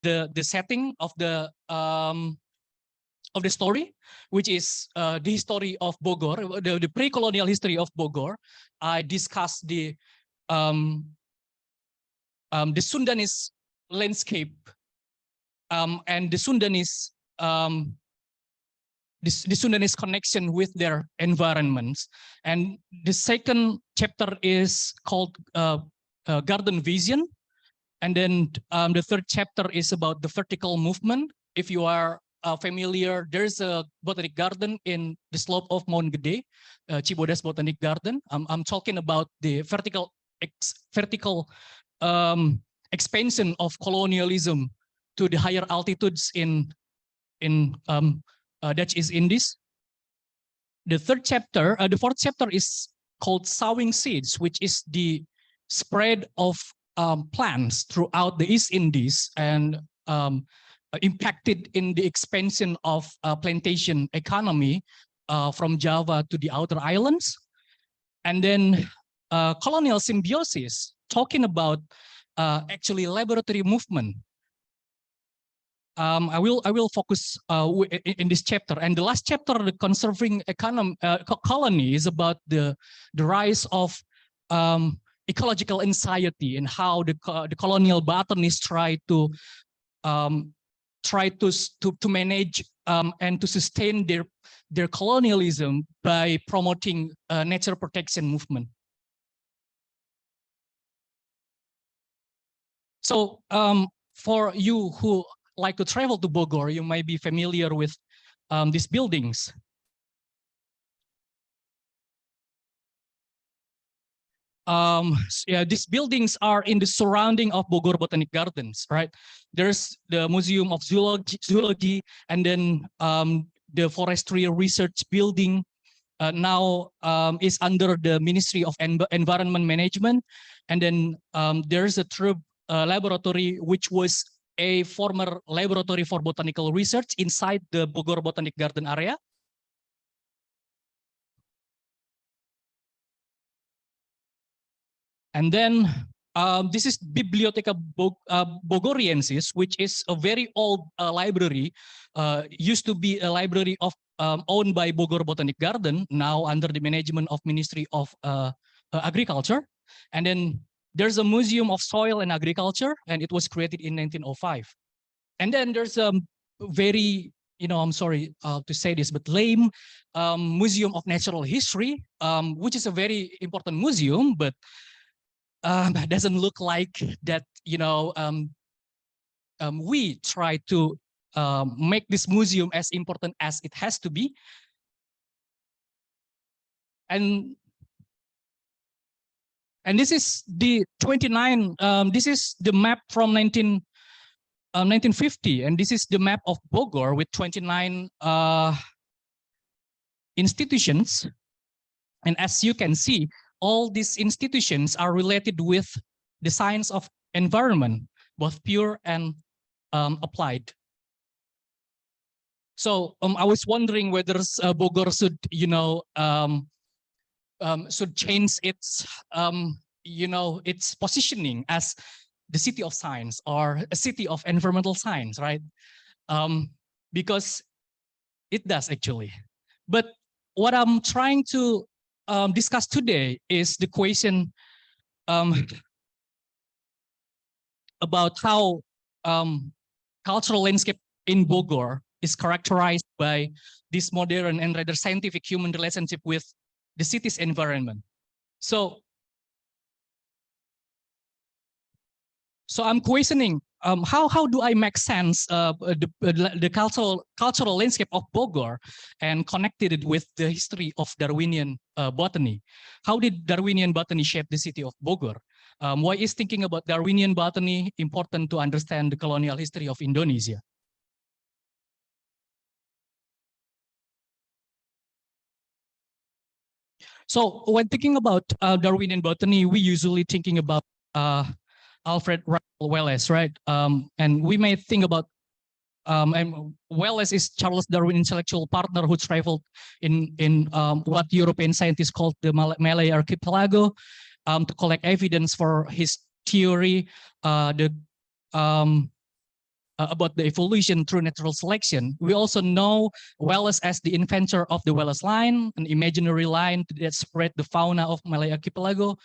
The setting of the story, which is the history of Bogor, the pre-colonial history of Bogor. I discussed the Sundanese landscape and the Sundanese the Sundanese connection with their environments. And the second chapter is called Garden Vision. And then the third chapter is about the vertical movement. If you are familiar, there's a botanic garden in the slope of Mount Gde, Cibodas Botanic Garden. I'm talking about the vertical expansion of colonialism to the higher altitudes in Dutch East Indies. The fourth chapter is called Sowing Seeds, which is the spread of plants throughout the East Indies and impacted in the expansion of plantation economy from Java to the outer islands. And then colonial symbiosis, talking about actually laboratory movement. I will focus in this chapter. And the last chapter, the conserving colony, is about the rise of ecological anxiety and how the colonial botanists try to manage and to sustain their colonialism by promoting nature protection movement. So for you who like to travel to Bogor, you might be familiar with these buildings. Yeah, these buildings are in the surrounding of Bogor Botanic Gardens, right? There's the Museum of Zoology, and then the Forestry Research Building now is under the Ministry of Environment Management. And then there's a Trub laboratory, which was a former laboratory for botanical research inside the Bogor Botanic Garden area. And then this is Biblioteca Bogoriensis, which is a very old library. Used to be a library of owned by Bogor Botanic Garden, now under the management of Ministry of Agriculture. And then there's a Museum of Soil and Agriculture, and it was created in 1905. And then there's a very, I'm sorry to say this, but lame Museum of Natural History, which is a very important museum, but doesn't look like that, we try to make this museum as important as it has to be. And this is the 29, this is the map from 1950, and this is the map of Bogor with 29 institutions. And as you can see, all these institutions are related with the science of environment, both pure and applied. So I was wondering whether Bogor should, should change its, its positioning as the city of science or a city of environmental science, right? Because it does actually. But what I'm trying to discuss today is the question about how cultural landscape in Bogor is characterized by this modern and rather scientific human relationship with the city's environment. So I'm questioning how do I make sense the cultural landscape of Bogor and connected it with the history of Darwinian botany? How did Darwinian botany shape the city of Bogor? Why is thinking about Darwinian botany important to understand the colonial history of Indonesia? So when thinking about Darwinian botany, we usually thinking about Alfred Russel Wallace, right? And we may think about and Wallace is Charles Darwin's intellectual partner who traveled in what European scientists called the Malay Archipelago to collect evidence for his theory about the evolution through natural selection. We also know Wallace as the inventor of the Wallace line, an imaginary line that spread the fauna of Malay Archipelago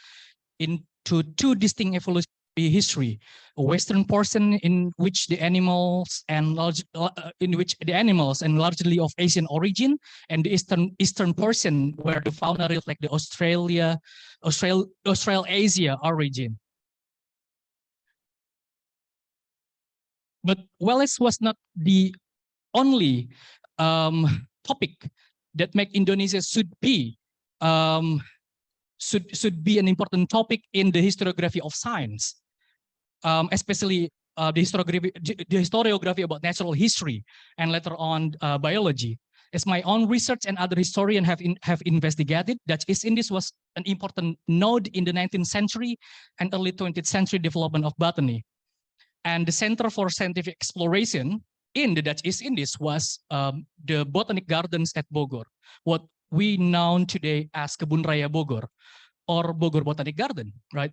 into two distinct evolutionary history: a western portion in which the animals and largely of Asian origin, and the eastern portion where the fauna reflect the Australasia origin. But Wallace was not the only topic that make Indonesia should be an important topic in the historiography of science, especially the historiography about natural history and later on biology. As my own research and other historians have investigated, that East Indies was an important node in the 19th century and early 20th century development of botany. And the Center for Scientific Exploration in the Dutch East Indies was the Botanic Gardens at Bogor, what we know today as Kebun Raya Bogor or Bogor Botanic Garden, right?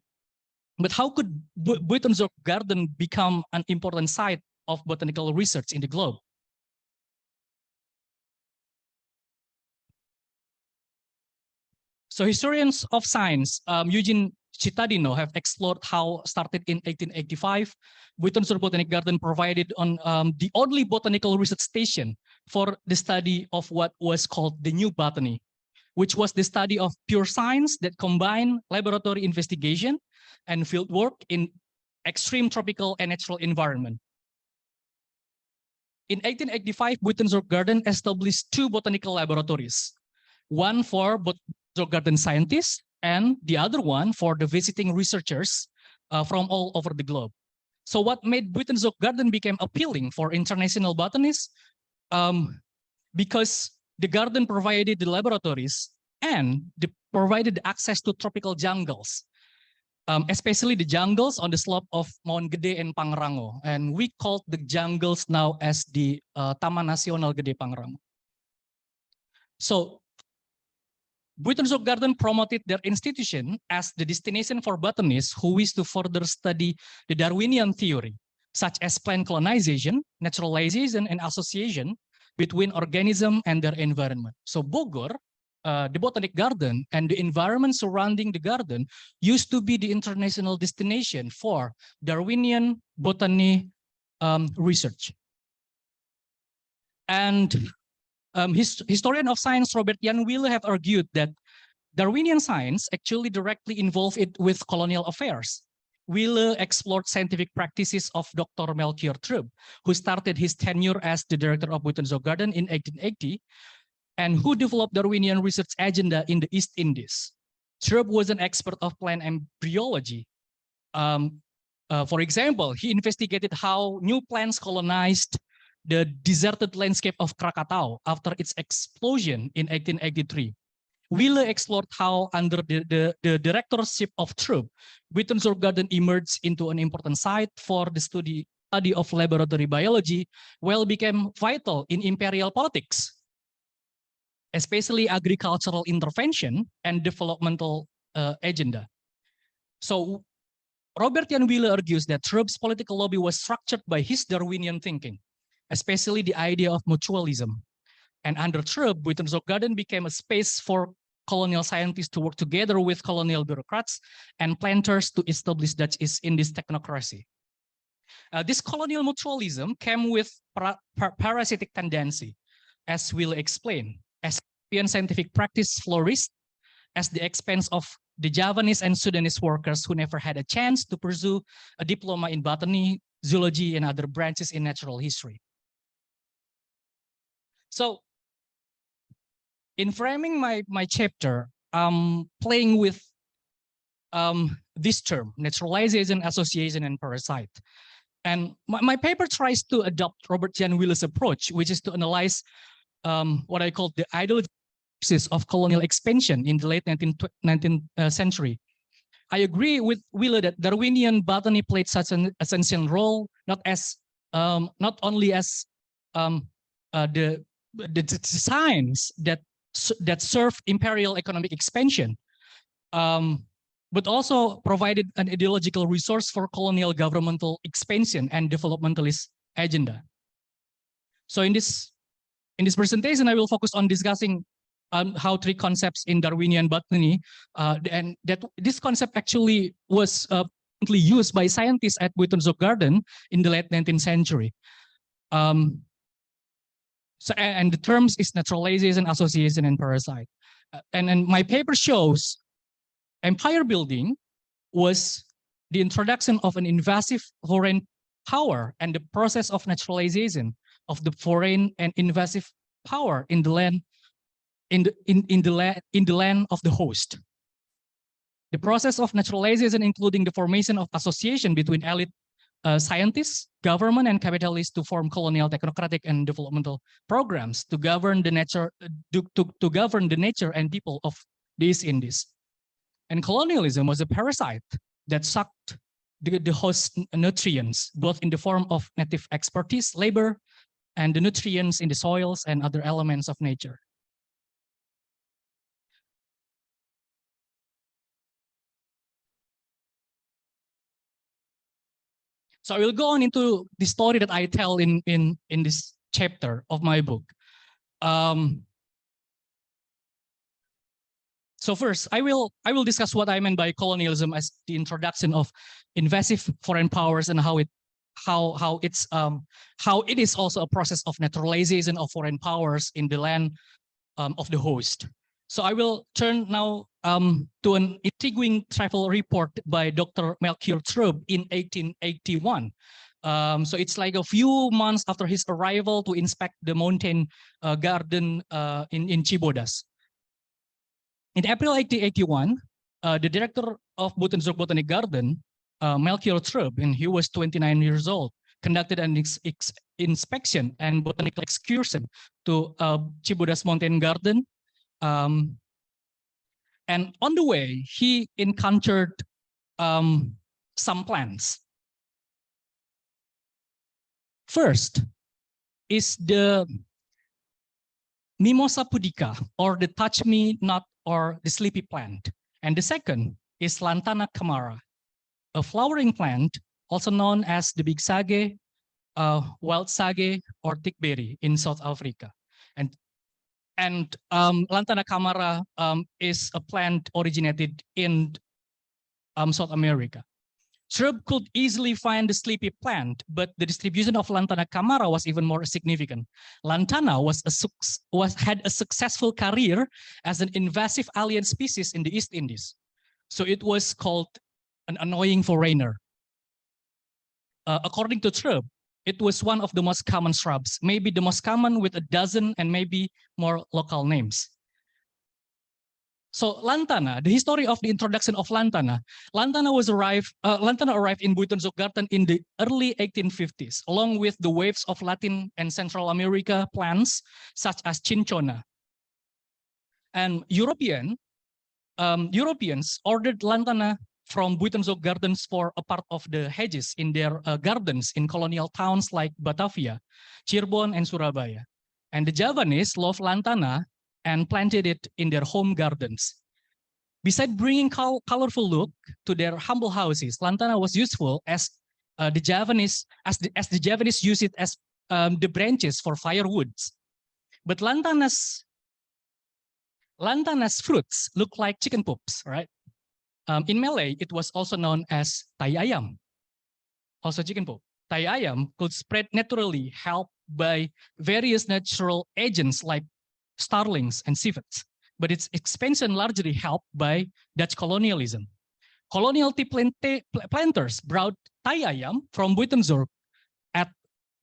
But how could Buitenzorg Garden become an important site of botanical research in the globe? So historians of science, Eugene Cittadino, have explored how, started in 1885, Buitenzorg Botanic Garden provided on the only botanical research station for the study of what was called the New Botany, which was the study of pure science that combined laboratory investigation and fieldwork in extreme tropical and natural environment. In 1885, Buitenzorg Garden established two botanical laboratories, one for Buitenzorg Garden scientists and the other one for the visiting researchers from all over the globe. So what made Buitenzorg Garden became appealing for international botanists? Because the garden provided the laboratories and provided access to tropical jungles, especially the jungles on the slope of Mount Gede and Pangrango. And we call the jungles now as the Taman Nasional Gede Pangrango. So Buitenzorg Garden promoted their institution as the destination for botanists who wish to further study the Darwinian theory, such as plant colonization, naturalization, and association between organism and their environment. So Bogor, the Botanic Garden, and the environment surrounding the garden used to be the international destination for Darwinian botany research. And historian of science Robert Jan Wille have argued that Darwinian science actually directly involved it with colonial affairs. Wille explored scientific practices of Dr. Melchior Trub, who started his tenure as the director of Buitenzorg Garden in 1880, and who developed Darwinian research agenda in the East Indies. Trub was an expert of plant embryology. For example, he investigated how new plants colonized the deserted landscape of Krakatau after its explosion in 1883. Wille explored how, under the directorship of Trub, Buitenzorg Garden emerged into an important site for the study of laboratory biology, while became vital in imperial politics, especially agricultural intervention and developmental agenda. So Robert Jan Wille argues that Trub's political lobby was structured by his Darwinian thinking, especially the idea of mutualism. And under Trub, Buitenzorg Garden became a space for colonial scientists to work together with colonial bureaucrats and planters to establish Dutch East Indies technocracy. This colonial mutualism came with parasitic tendency, as Will explain, as European scientific practice flourished at the expense of the Javanese and Sudanese workers who never had a chance to pursue a diploma in botany, zoology, and other branches in natural history. So in framing my chapter, I'm playing with this term, naturalization, association, and parasite. And my paper tries to adopt Robert Jan Wille's approach, which is to analyze what I call the ideology basis of colonial expansion in the late 19th century. I agree with Wille that Darwinian botany played such an essential role, not only as the science that served imperial economic expansion, but also provided an ideological resource for colonial governmental expansion and developmentalist agenda. So in this presentation, I will focus on discussing how three concepts in Darwinian botany, and that this concept actually was used by scientists at Buitenzorg Garden in the late 19th century. And the terms is naturalization, association, and parasite. And my paper shows empire building was the introduction of an invasive foreign power and the process of naturalization of the foreign and invasive power in the land in the land of the host. The process of naturalization, including the formation of association between elite scientists, government, and capitalists to form colonial, technocratic, and developmental programs to govern the nature and people of the East Indies. And colonialism was a parasite that sucked the host nutrients, both in the form of native expertise, labor, and the nutrients in the soils and other elements of nature. So I will go on into the story that I tell in this chapter of my book. So first, I will discuss what I meant by colonialism as the introduction of invasive foreign powers and how it is also a process of naturalization of foreign powers in the land of the host. So I will turn now to an intriguing travel report by Dr. Melchior Trub in 1881. So it's like a few months after his arrival to inspect the mountain garden in Cibodas. In April 1881, the director of Buitenzorg Botanic Garden, Melchior Trub, and he was 29 years old, conducted an inspection and botanical excursion to Cibodas Mountain Garden. And on the way, he encountered some plants. First is the Mimosa pudica, or the touch-me-not, or the sleepy plant. And the second is Lantana camara, a flowering plant also known as the big sage, wild sage, or thickberry in South Africa. And Lantana camara is a plant originated in South America. Trub could easily find the sleepy plant, but the distribution of Lantana camara was even more significant. Lantana had a successful career as an invasive alien species in the East Indies. So it was called an annoying foreigner. According to Trub, it was one of the most common shrubs, maybe the most common with a dozen and maybe more local names. So Lantana, the history of the introduction of Lantana. Lantana arrived in Buitenzorg Garden in the early 1850s, along with the waves of Latin and Central America plants, such as cinchona. And Europeans ordered Lantana from Buitenzorg Gardens for a part of the hedges in their gardens in colonial towns like Batavia, Cirebon, and Surabaya. And the Javanese loved Lantana and planted it in their home gardens. Besides bringing colorful look to their humble houses, Lantana was useful as the Javanese use it as the branches for firewoods. But Lantana's fruits look like chicken poops, right? In Malay, it was also known as tai ayam, also chicken poop. Tai ayam could spread naturally, helped by various natural agents like starlings and civets, but its expansion largely helped by Dutch colonialism. Colonial tea planters brought tai ayam from Buitenzorg at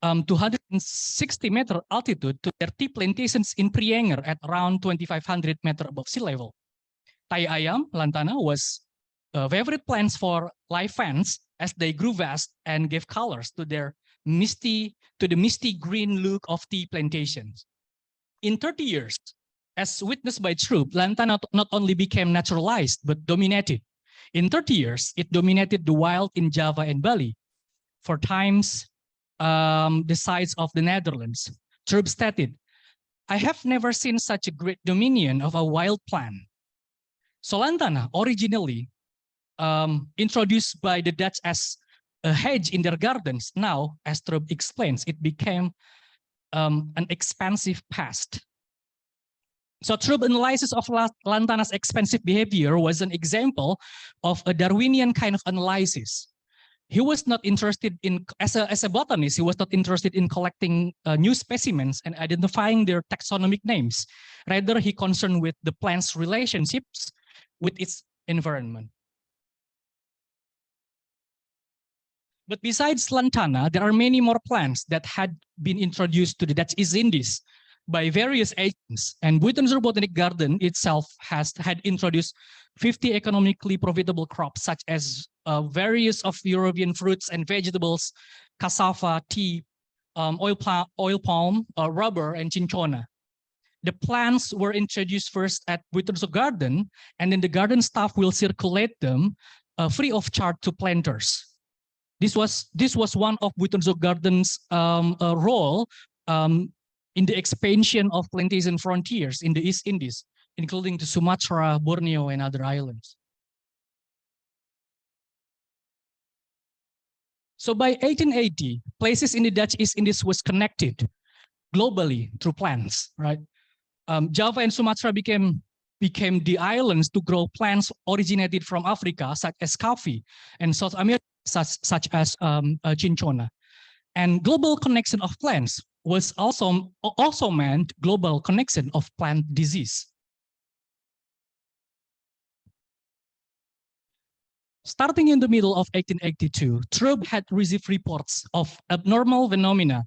260 meter altitude to their tea plantations in Prienger at around 2,500 meter above sea level. Tai ayam, Lantana, was favorite plants for live fans as they grew vast and gave colors to the misty green look of tea plantations. In 30 years, As witnessed by Trub, lantana not only became naturalized, but dominated. In 30 years, it dominated the wild in Java and Bali, 4 times the size of the Netherlands. Trub stated, "I have never seen such a great dominion of a wild plant." So lantana, originally introduced by the Dutch as a hedge in their gardens, now, as Trub explains, it became an expansive pest. So Trub analysis of lantana's expansive behavior was an example of a Darwinian kind of analysis. He was not interested in, as a botanist, he was not interested in collecting new specimens and identifying their taxonomic names. Rather, he concerned with the plant's relationships with its environment. But besides lantana, there are many more plants that had been introduced to the Dutch East Indies by various agents, and Buitenzorg Botanic Garden itself had introduced 50 economically profitable crops, such as various of European fruits and vegetables, cassava, tea, oil palm, rubber, and cinchona. The plants were introduced first at Buitenzorg Garden, and then the garden staff will circulate them free of charge to planters. This was one of Buitenzorg Garden's role in the expansion of plantation frontiers in the East Indies, including to Sumatra, Borneo, and other islands. So by 1880, places in the Dutch East Indies was connected globally through plants, right? Java and Sumatra became the islands to grow plants originated from Africa, such as coffee, and South America, such as cinchona. And global connection of plants was also meant global connection of plant disease. Starting in the middle of 1882, Trub had received reports of abnormal phenomena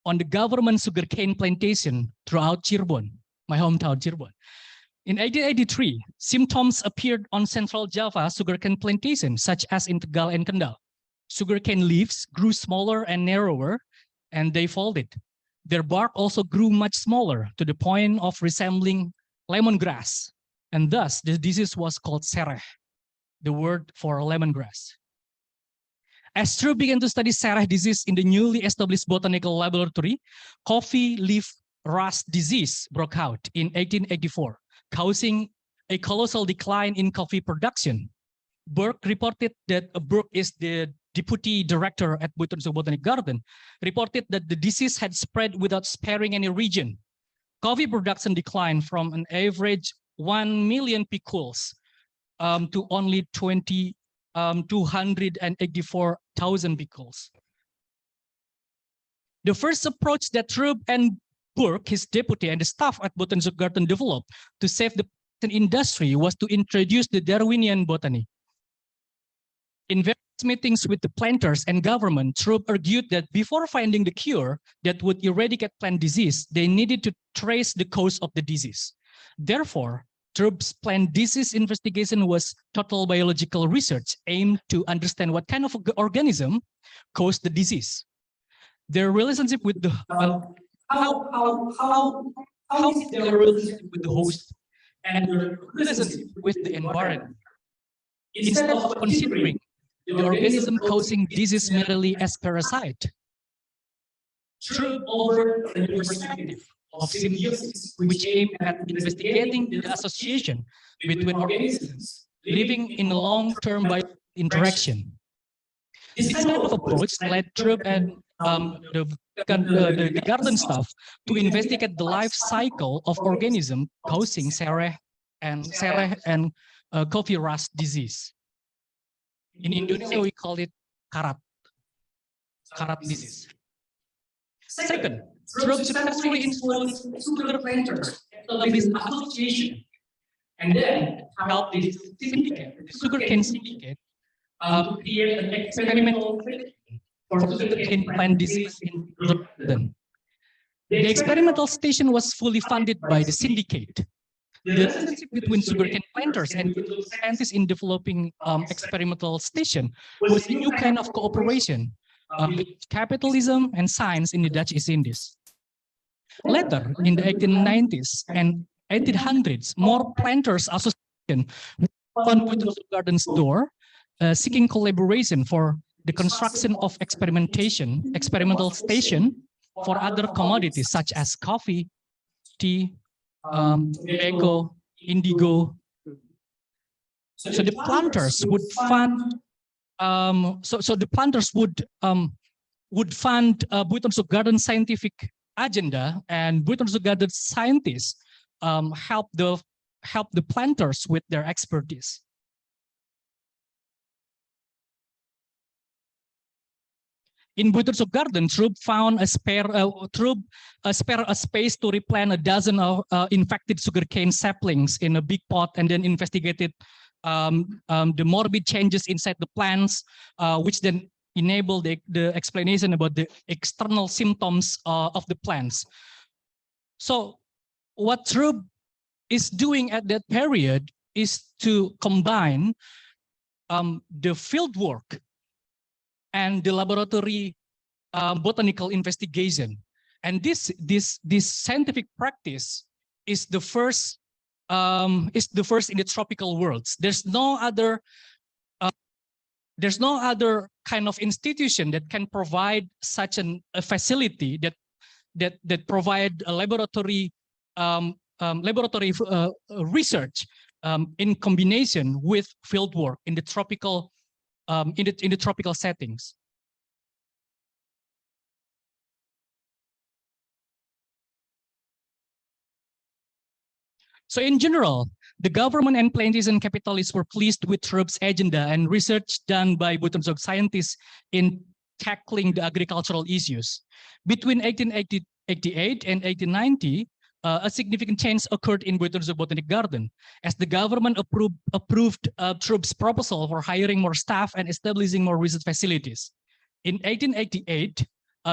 on the government sugarcane plantation throughout Cirebon, my hometown Cirebon. In 1883, symptoms appeared on Central Java sugarcane plantations, such as in Tegal and Kendal. Sugarcane leaves grew smaller and narrower, and they folded. Their bark also grew much smaller to the point of resembling lemongrass, and thus the disease was called sereh, the word for lemongrass. As Trub began to study sereh disease in the newly established botanical laboratory, coffee leaf rust disease broke out in 1884, causing a colossal decline in coffee production. Burke reported that Burke is the deputy director at Buitenzorg Botanic Garden, reported that the disease had spread without sparing any region. Coffee production declined from an average 1 million piculs to only 284,000 piculs. The first approach that Trub and Burke, his deputy, and the staff at Buitenzorg Garden developed to save the industry was to introduce the Darwinian botany. In various meetings with the planters and government, Trub argued that before finding the cure that would eradicate plant disease, they needed to trace the cause of the disease. Therefore, Trub's plant disease investigation was total biological research aimed to understand what kind of organism caused the disease. Their relationship with the how is their relationship with the host and their relationship with the environment. Instead of considering the organism causing disease merely as parasite, Trub offered a new perspective of symbiosis, which aimed at investigating the association between organisms living in a long-term interaction. This kind of approach led Trub and the garden staff to investigate the life cycle of organisms causing sereh and coffee rust disease. In Indonesia, we call it karat disease. Second, Trub successfully influenced sugar planters of this association, and then helped the sugarcane syndicate to create an experimental for sugarcane plant disease in Jordan. The experimental station was fully funded by the syndicate. The relationship between sugarcane planters and scientists in developing experimental station was a new kind of cooperation with capitalism and science in the Dutch East Indies. Later, in the 1890s and 1800s, more planters association opened Buitenzorg Gardens door, seeking collaboration for the construction of experimental station for other commodities such as coffee, tea, tobacco, indigo. So the planters would fund. So the planters would fund Buitenzorg Garden scientific agenda, and Buitenzorg Garden scientists help the planters with their expertise. In Buitenzorg Garden, Trub found a space to replant a dozen of infected sugarcane saplings in a big pot, and then investigated the morbid changes inside the plants, which then enable the explanation about the external symptoms of the plants. So what Trub is doing at that period is to combine the field work and the laboratory botanical investigation. And this scientific practice is the first in the tropical worlds. There's no other kind of institution that can provide such a facility that provide a laboratory research in combination with field work in the tropical in the tropical settings. So in general, the government and plantation capitalists were pleased with Trub's agenda and research done by Buitenzorg scientists in tackling the agricultural issues. Between 1888 and 1890, a significant change occurred in Buitenzorg Botanic Garden, as the government approved Trub's proposal for hiring more staff and establishing more research facilities. In 1888,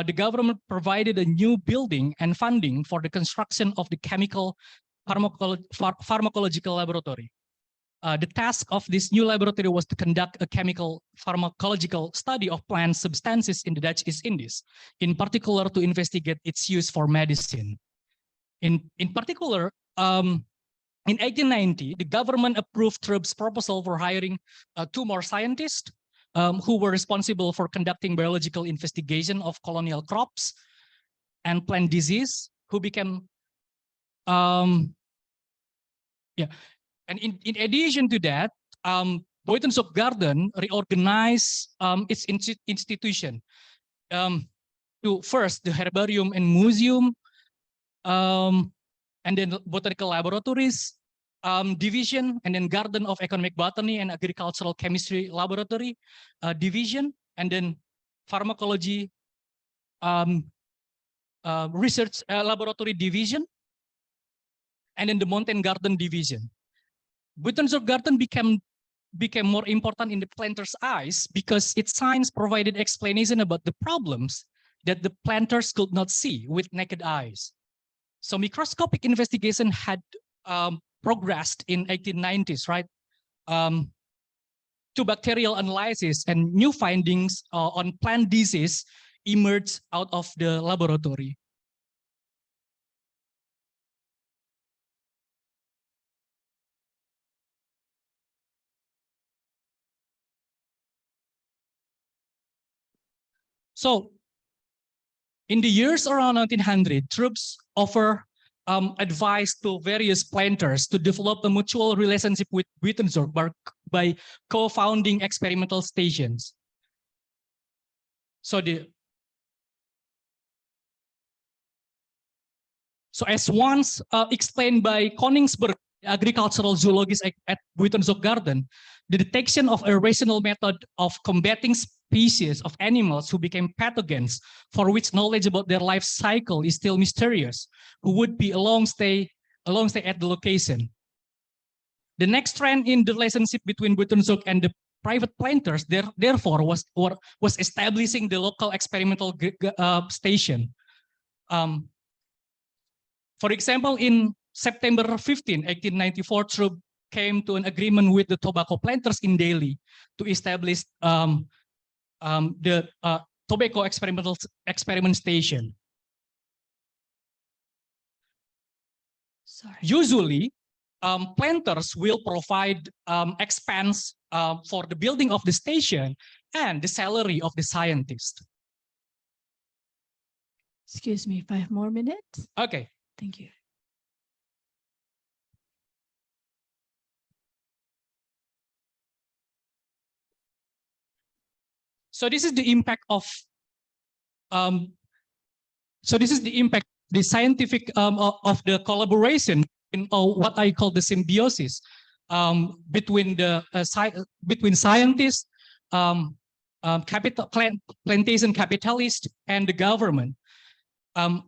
the government provided a new building and funding for the construction of the chemical pharmacological laboratory. The task of this new laboratory was to conduct a chemical pharmacological study of plant substances in the Dutch East Indies, in particular to investigate its use for medicine. In particular, in 1890, the government approved Trub's proposal for hiring 2 more scientists who were responsible for conducting biological investigation of colonial crops and plant disease, who became and in addition to that, Buitenzorg Garden reorganized its institution to first the herbarium and museum, and then botanical laboratories division, and then Garden of Economic Botany and Agricultural Chemistry Laboratory division, and then Pharmacology Research Laboratory division, and then the Mountain Garden division. Buitenzorg Garden became more important in the planters' eyes because its science provided explanation about the problems that the planters could not see with naked eyes. So microscopic investigation had progressed in 1890s, right? To bacterial analysis, and new findings on plant disease emerged out of the laboratory. So in the years around 1900, Trubs offer advice to various planters to develop a mutual relationship with Buitenzorg by co-founding experimental stations. So as once explained by Koningsberg, agricultural zoologist at Buitenzorg Garden, the detection of a rational method of combating species of animals who became pathogens, for which knowledge about their life cycle is still mysterious, who would be a long stay at the location. The next trend in the relationship between Buitenzorg and the private planters, therefore, was establishing the local experimental station. For example, in September 15, 1894, Trub came to an agreement with the tobacco planters in Delhi to establish the tobacco experiment station. Usually, planters will provide expense for the building of the station and the salary of the scientist. Excuse me, 5 more minutes. Okay. Thank you. So this is the impact of the scientific of the collaboration in what I call the symbiosis between scientists, plantation capitalists, and the government. On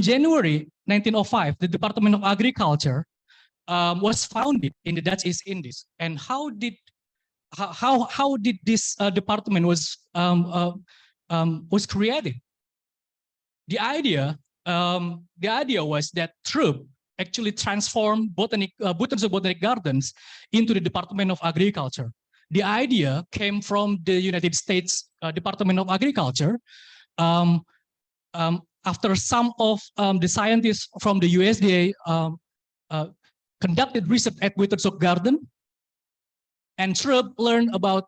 January 1905, the Department of Agriculture was founded in the Dutch East Indies. And how did this department was created? The idea was that Troop actually transformed Buitenzorg Botanic Gardens into the Department of Agriculture. The idea came from the United States Department of Agriculture. After some of the scientists from the USDA conducted research at Buitenzorg Garden, and Troop learned about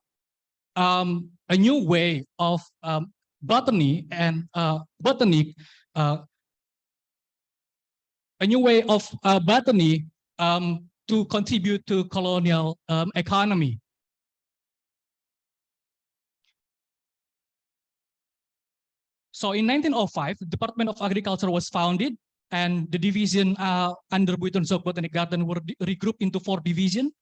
a new way of botany and botany to contribute to colonial economy. So in 1905, the Department of Agriculture was founded, and the division under Buitenzorg Botanic Garden were regrouped into 4 divisions.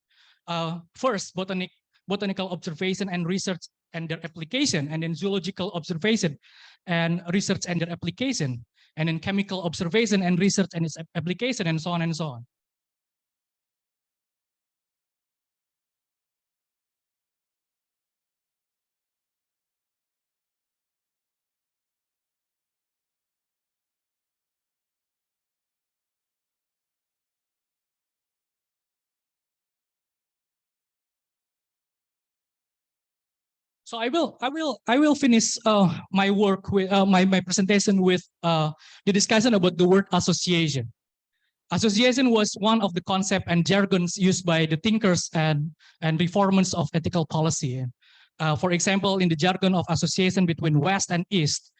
First, botanical observation and research and their application, and then zoological observation and research and their application, and then chemical observation and research and its application, and so on and so on. So I will finish my work with my presentation with the discussion about the word association. Association was one of the concepts and jargons used by the thinkers and reformers of ethical policy. For example, in the jargon of association between West and East,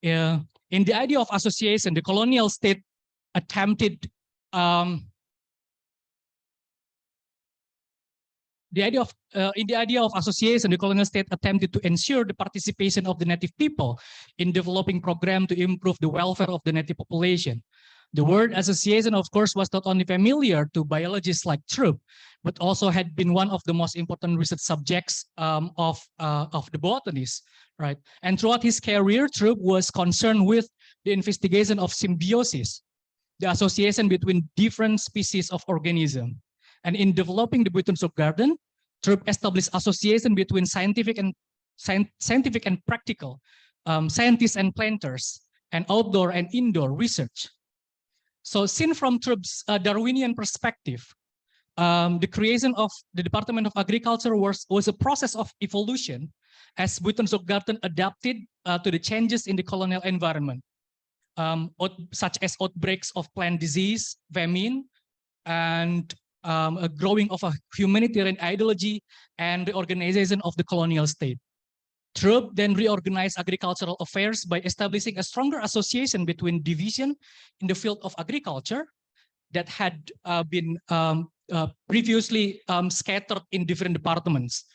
in the idea of association, the colonial state attempted in the idea of association, the colonial state attempted to ensure the participation of the native people in developing programs to improve the welfare of the native population. The word association, of course, was not only familiar to biologists like Troop, but also had been one of the most important research subjects of the botanists, right? And throughout his career, Troop was concerned with the investigation of symbiosis, the association between different species of organisms. And in developing the Buitenzorg Garden, Troop established association between scientific and practical, scientists and planters, and outdoor and indoor research. So seen from Troop's Darwinian perspective, the creation of the Department of Agriculture was a process of evolution as Buitenzorg Garden adapted to the changes in the colonial environment, such as outbreaks of plant disease, famine, and a growing of a humanitarian ideology and the organization of the colonial state. Troop then reorganized agricultural affairs by establishing a stronger association between division in the field of agriculture that had been previously scattered in different departments.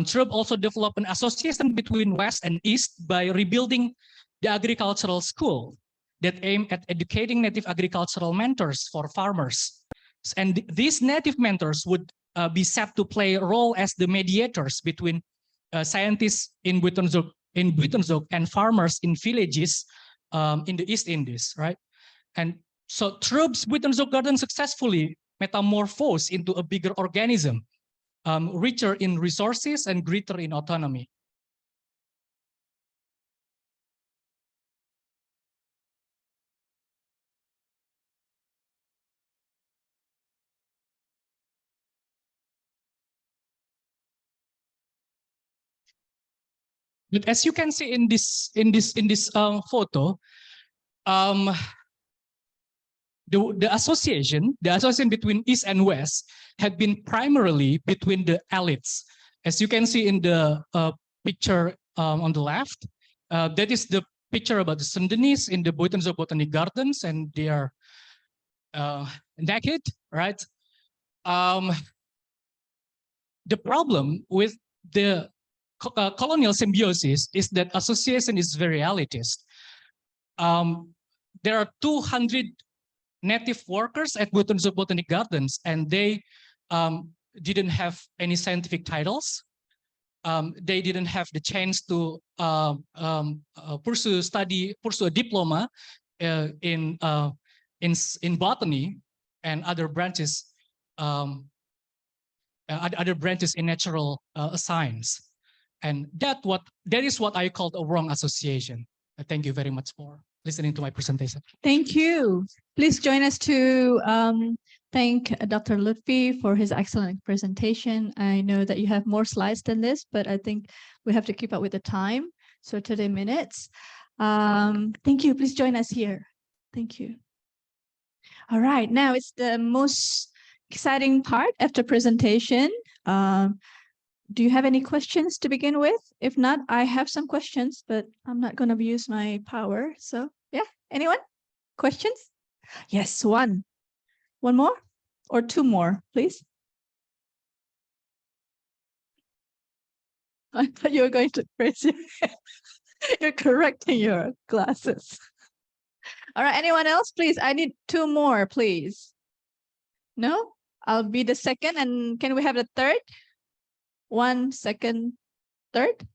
Troop also developed an association between West and East by rebuilding the agricultural school that aimed at educating native agricultural mentors for farmers. And these native mentors would be set to play a role as the mediators between scientists in Buitenzorg and farmers in villages in the East Indies, right? And so Troop's Buitenzorg Garden successfully metamorphosed into a bigger organism, richer in resources and greater in autonomy. But as you can see in this photo, the association between East and West had been primarily between the elites. As you can see in the picture on the left, that is the picture about the Sundanese in the Buitenzorg Botanic Gardens, and they are naked, right? The problem with the colonial symbiosis is that association is very elitist. There are 200 native workers at Buitenzorg Botanic Gardens, and they didn't have any scientific titles. They didn't have the chance to pursue a diploma in botany and other branches, other branches in natural science, and that is what I called a wrong association. Thank you very much for listening to my presentation. Thank you. Please join us to thank Dr. Luthfi for his excellent presentation. I know that you have more slides than this, but I think we have to keep up with the time. So 30 minutes. Thank you. Please join us here. Thank you. All right. Now it's the most exciting part after presentation. Do you have any questions to begin with? If not, I have some questions, but I'm not going to use my power. So yeah, anyone? Questions? Yes, one. One more or two more, please. I thought you were going to raise your hand. You're correcting your glasses. All right, anyone else, please? I need two more, please. No? I'll be the second, and can we have the third? 1 second, third?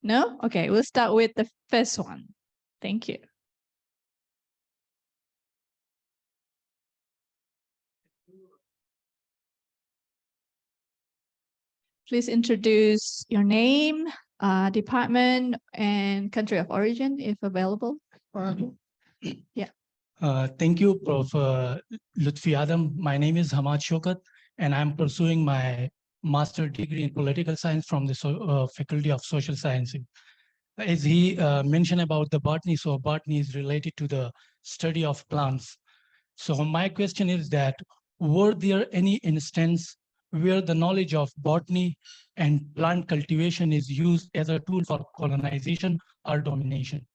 No? Okay, we'll start with the first one. Thank you. Please introduce your name, department, and country of origin, if available. Yeah. Thank you, Prof. Luthfi Adam. My name is Hamad Shokat, and I'm pursuing my master's degree in political science from the Faculty of Social Sciences. As he mentioned about the botany, so botany is related to the study of plants. So my question is that, were there any instance where the knowledge of botany and plant cultivation is used as a tool for colonization or domination?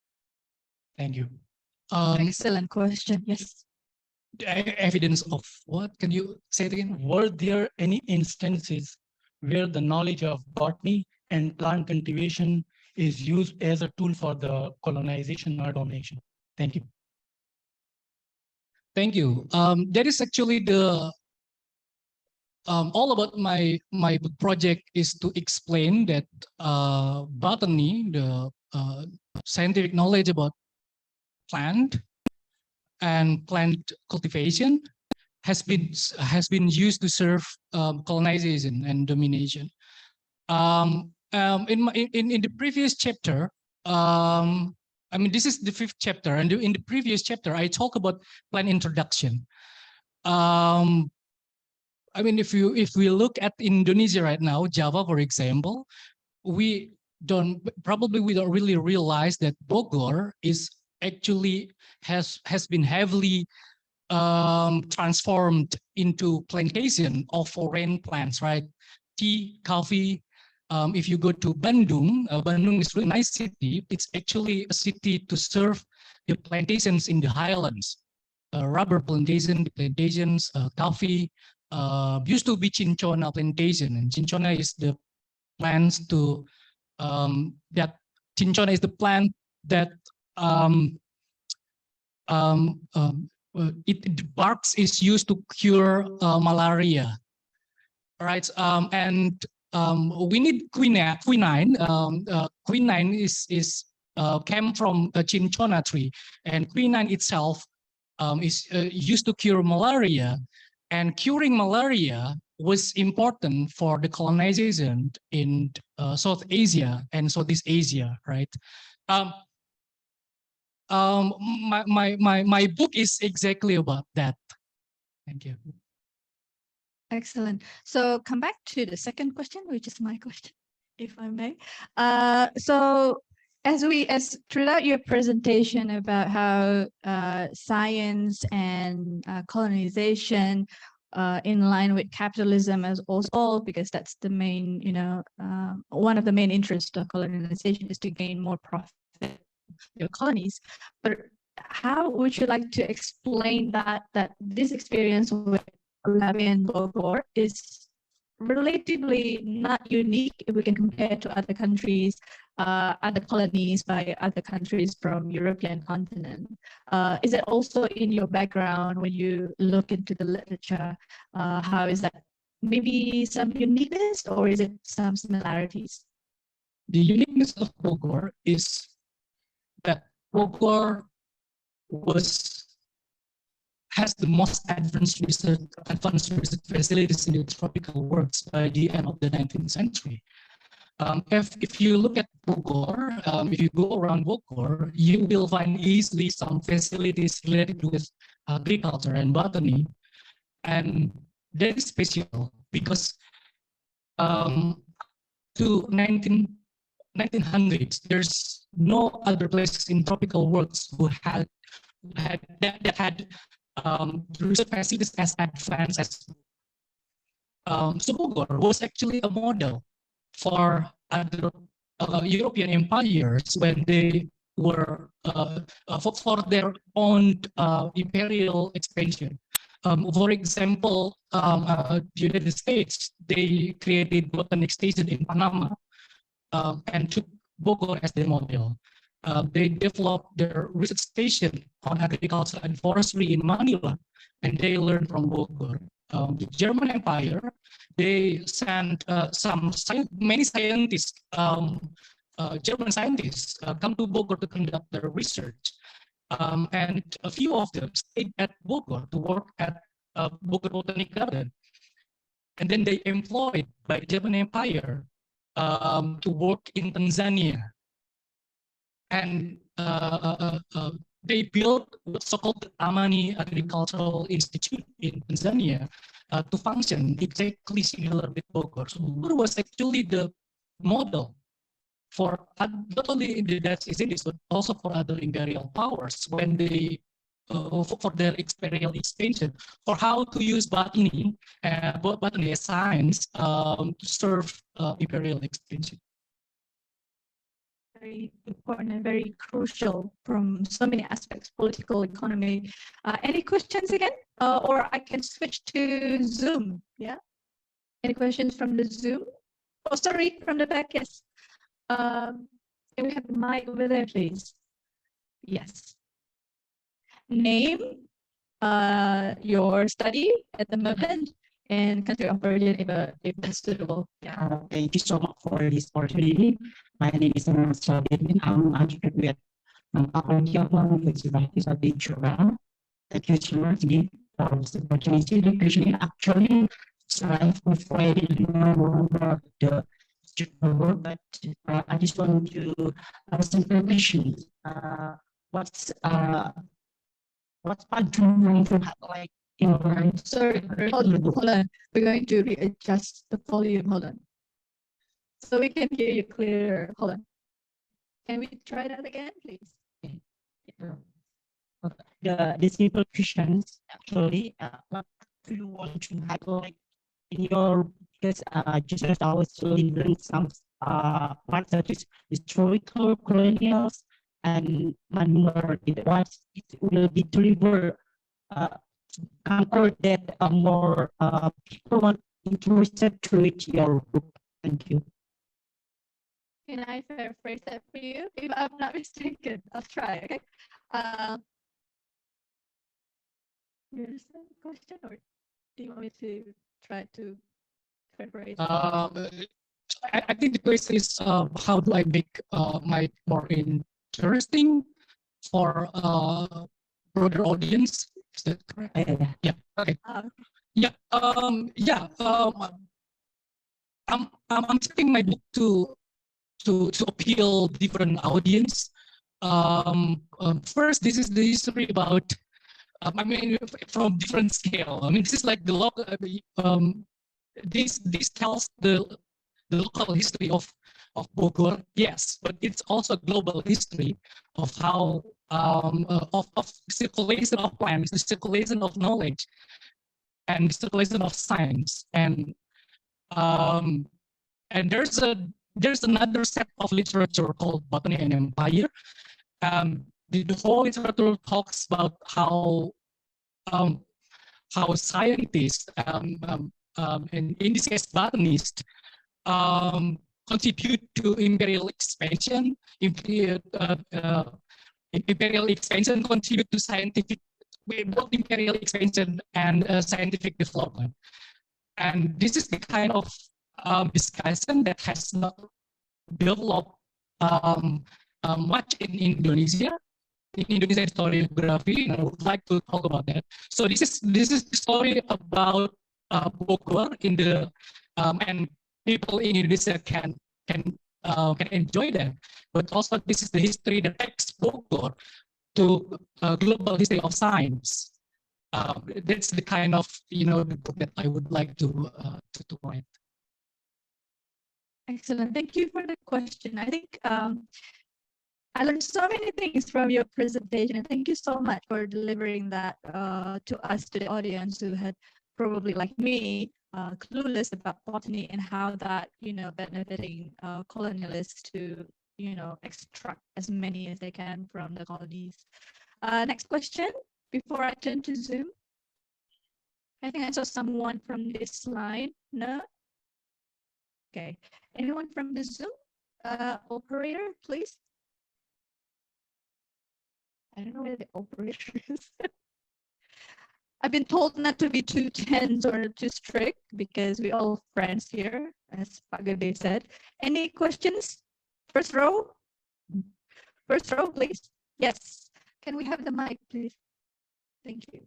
Thank you. Excellent question. Yes. Evidence of what? Can you say it again? Were there any instances where the knowledge of botany and plant cultivation is used as a tool for the colonization or domination? Thank you. Thank you. That is actually the all about my project is to explain that botany, the scientific knowledge about plant and plant cultivation has been used to serve colonization and domination. In the previous chapter, I mean, this is the 5th chapter, and in the previous chapter, I talk about plant introduction. I mean, if we look at Indonesia right now, Java, for example, we don't really realize that Bogor is actually has been heavily transformed into plantation of foreign plants, right? Tea, coffee. If you go to Bandung, Bandung is a really nice city. It's actually a city to serve the plantations in the highlands, rubber plantations, coffee. Used to be cinchona plantation, and cinchona is the plants to that cinchona is the plant that the barks is used to cure malaria, right? And we need quinine. Quinine is came from a cinchona tree, and quinine itself is used to cure malaria. And curing malaria was important for the colonization in South Asia and Southeast Asia, right? My book is exactly about that. Thank you. Excellent. So come back to the second question, which is my question, if I may. So as throughout your presentation about how science and colonization in line with capitalism as also, because that's the main, one of the main interests of colonization is to gain more profit in your colonies. But how would you like to explain that this experience with Rabi and Bogor is relatively not unique if we can compare to other countries, other colonies by other countries from European continent? Is it also in your background when you look into the literature? How is that? Maybe some uniqueness, or is it some similarities? The uniqueness of Bogor is that Bogor has the most advanced research facilities in the tropical worlds by the end of the 19th century. If you look at Bogor, if you go around Bogor, you will find easily some facilities related with agriculture and botany, and that is special because to 1900s, there's no other places in tropical worlds who had research facilities as advanced as. So Bogor was actually a model for other European empires when they were for their own imperial expansion. For example, the United States, they created botanic station in Panama and took Bogor as their model. They developed their research station on agriculture and forestry in Manila, and they learned from Bogor. The German Empire, they sent many scientists, German scientists, come to Bogor to conduct their research, and a few of them stayed at Bogor to work at Bogor Botanic Garden, and then they employed by German Empire to work in Tanzania. And they built what's so-called the Amani Agricultural Institute in Tanzania to function exactly similar with Bogor. So Bogor was actually the model for not only in the Dutch East Indies, but also for other imperial powers when they for their imperial expansion, for how to use botany as science to serve imperial expansion. Very important and very crucial from so many aspects, political, economy. Any questions again? Or I can switch to Zoom. Yeah. Any questions from the Zoom? Oh, sorry, from the back. Yes. Can we have the mic over there, please? Yes. Name, your study at the moment, and country of origin if that's suitable. Yeah. Thank you so much for this opportunity. My name is Sabina. I'm an undergraduate from Faculty of University of Indonesia. Thank you so much for this opportunity. The question actually strive to find more about the work, but I just want to ask some questions. What's background for like Sorry, hold on. We're going to readjust the volume. Hold on. So we can hear you clearer. Hold on. Can we try that again, please? The simple questions actually, what do you want to have like in your, because just as I was learning some parts such as historical, colonials, and more what it will be delivered conquer that more people want interested to read your book. Thank you. Can I paraphrase that for you? If I'm not mistaken, I'll try. Okay. You understand the question, or do you want me to try to paraphrase? I think the question is how do I make my more interesting for broader audience? Is that correct? Yeah. Okay. Yeah. I'm setting my book to appeal different audience. First, this is the history about. I mean, from different scale. I mean, this is like the local. This tells the local history of Bogor, yes, but it's also a global history of how of circulation of plants, the circulation of knowledge, and the circulation of science, and there's another set of literature called Botany and Empire. The whole literature talks about how scientists and in this case botanists contribute to imperial expansion. Imperial expansion contribute to scientific, both imperial expansion and scientific development. And this is the kind of discussion that has not developed much in Indonesia, in Indonesian historiography, and I would like to talk about that. So this is the story about Bogor in the and people in Indonesia can enjoy that. But also this is the history that takes Bogor to global history of science. That's the kind of the book that I would like to write. Excellent. Thank you for the question. I think I learned so many things from your presentation, and thank you so much for delivering that to us, to the audience who had probably, like me, clueless about botany and how that benefiting colonialists to extract as many as they can from the colonies. Next question before I turn to Zoom. I think I saw someone from this slide. No. Okay. Anyone from the Zoom operator, please? I don't know where the operator is. I've been told not to be too tense or too strict because we're all friends here, as Pak Gde said. Any questions? First row? First row, please. Yes. Can we have the mic, please? Thank you.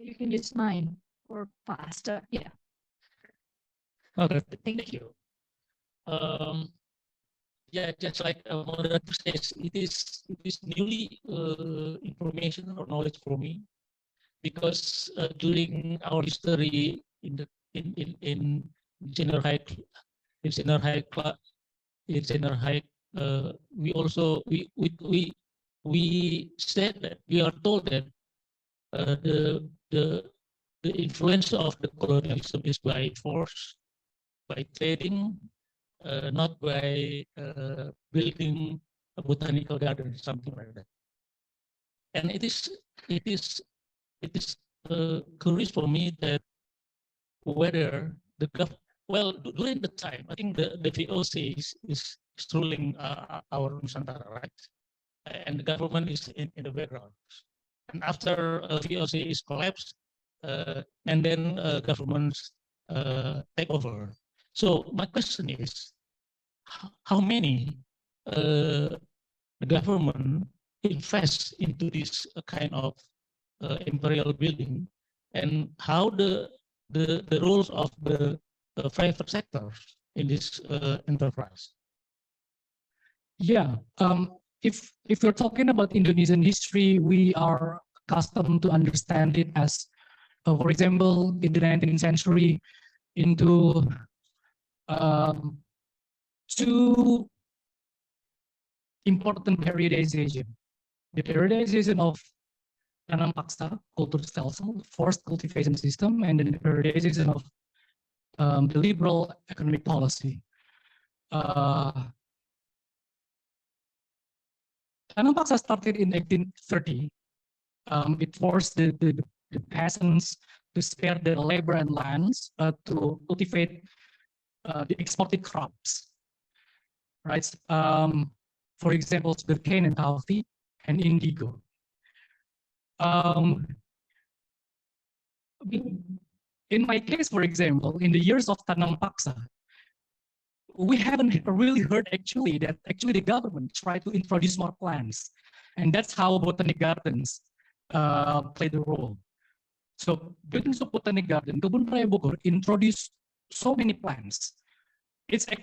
You can use mine or faster. Yeah. Okay, Thank you. Yeah, just like moderator says, it is newly information or knowledge for me, because during our history in junior high, we said that we are told that the influence of the colonialism is by force, by trading, not by building a botanical garden, something like that. And it is curious for me that whether during the time, I think the VOC is ruling our Nusantara, right? And the government is in the background. And after VOC is collapsed, and then governments take over. So my question is, how many the government invests into this kind of imperial building, and how the roles of the private sector in this enterprise? Yeah, if we're talking about Indonesian history, we are accustomed to understand it as, for example, in the 19th century, into two important periodization. The periodization of tanam paksa, culture stelsel, forced cultivation system, and then the periodization of the liberal economic policy. Tanam paksa started in 1830. It forced the peasants to spare their labor and lands to cultivate the exported crops, right? For example, sugarcane and coffee and indigo. In my case, for example, in the years of tanam paksa, we haven't really heard actually that the government tried to introduce more plants, and that's how botanic gardens played a role. So buildings of botanic garden, Kebun Raya Bogor introduced so many plants,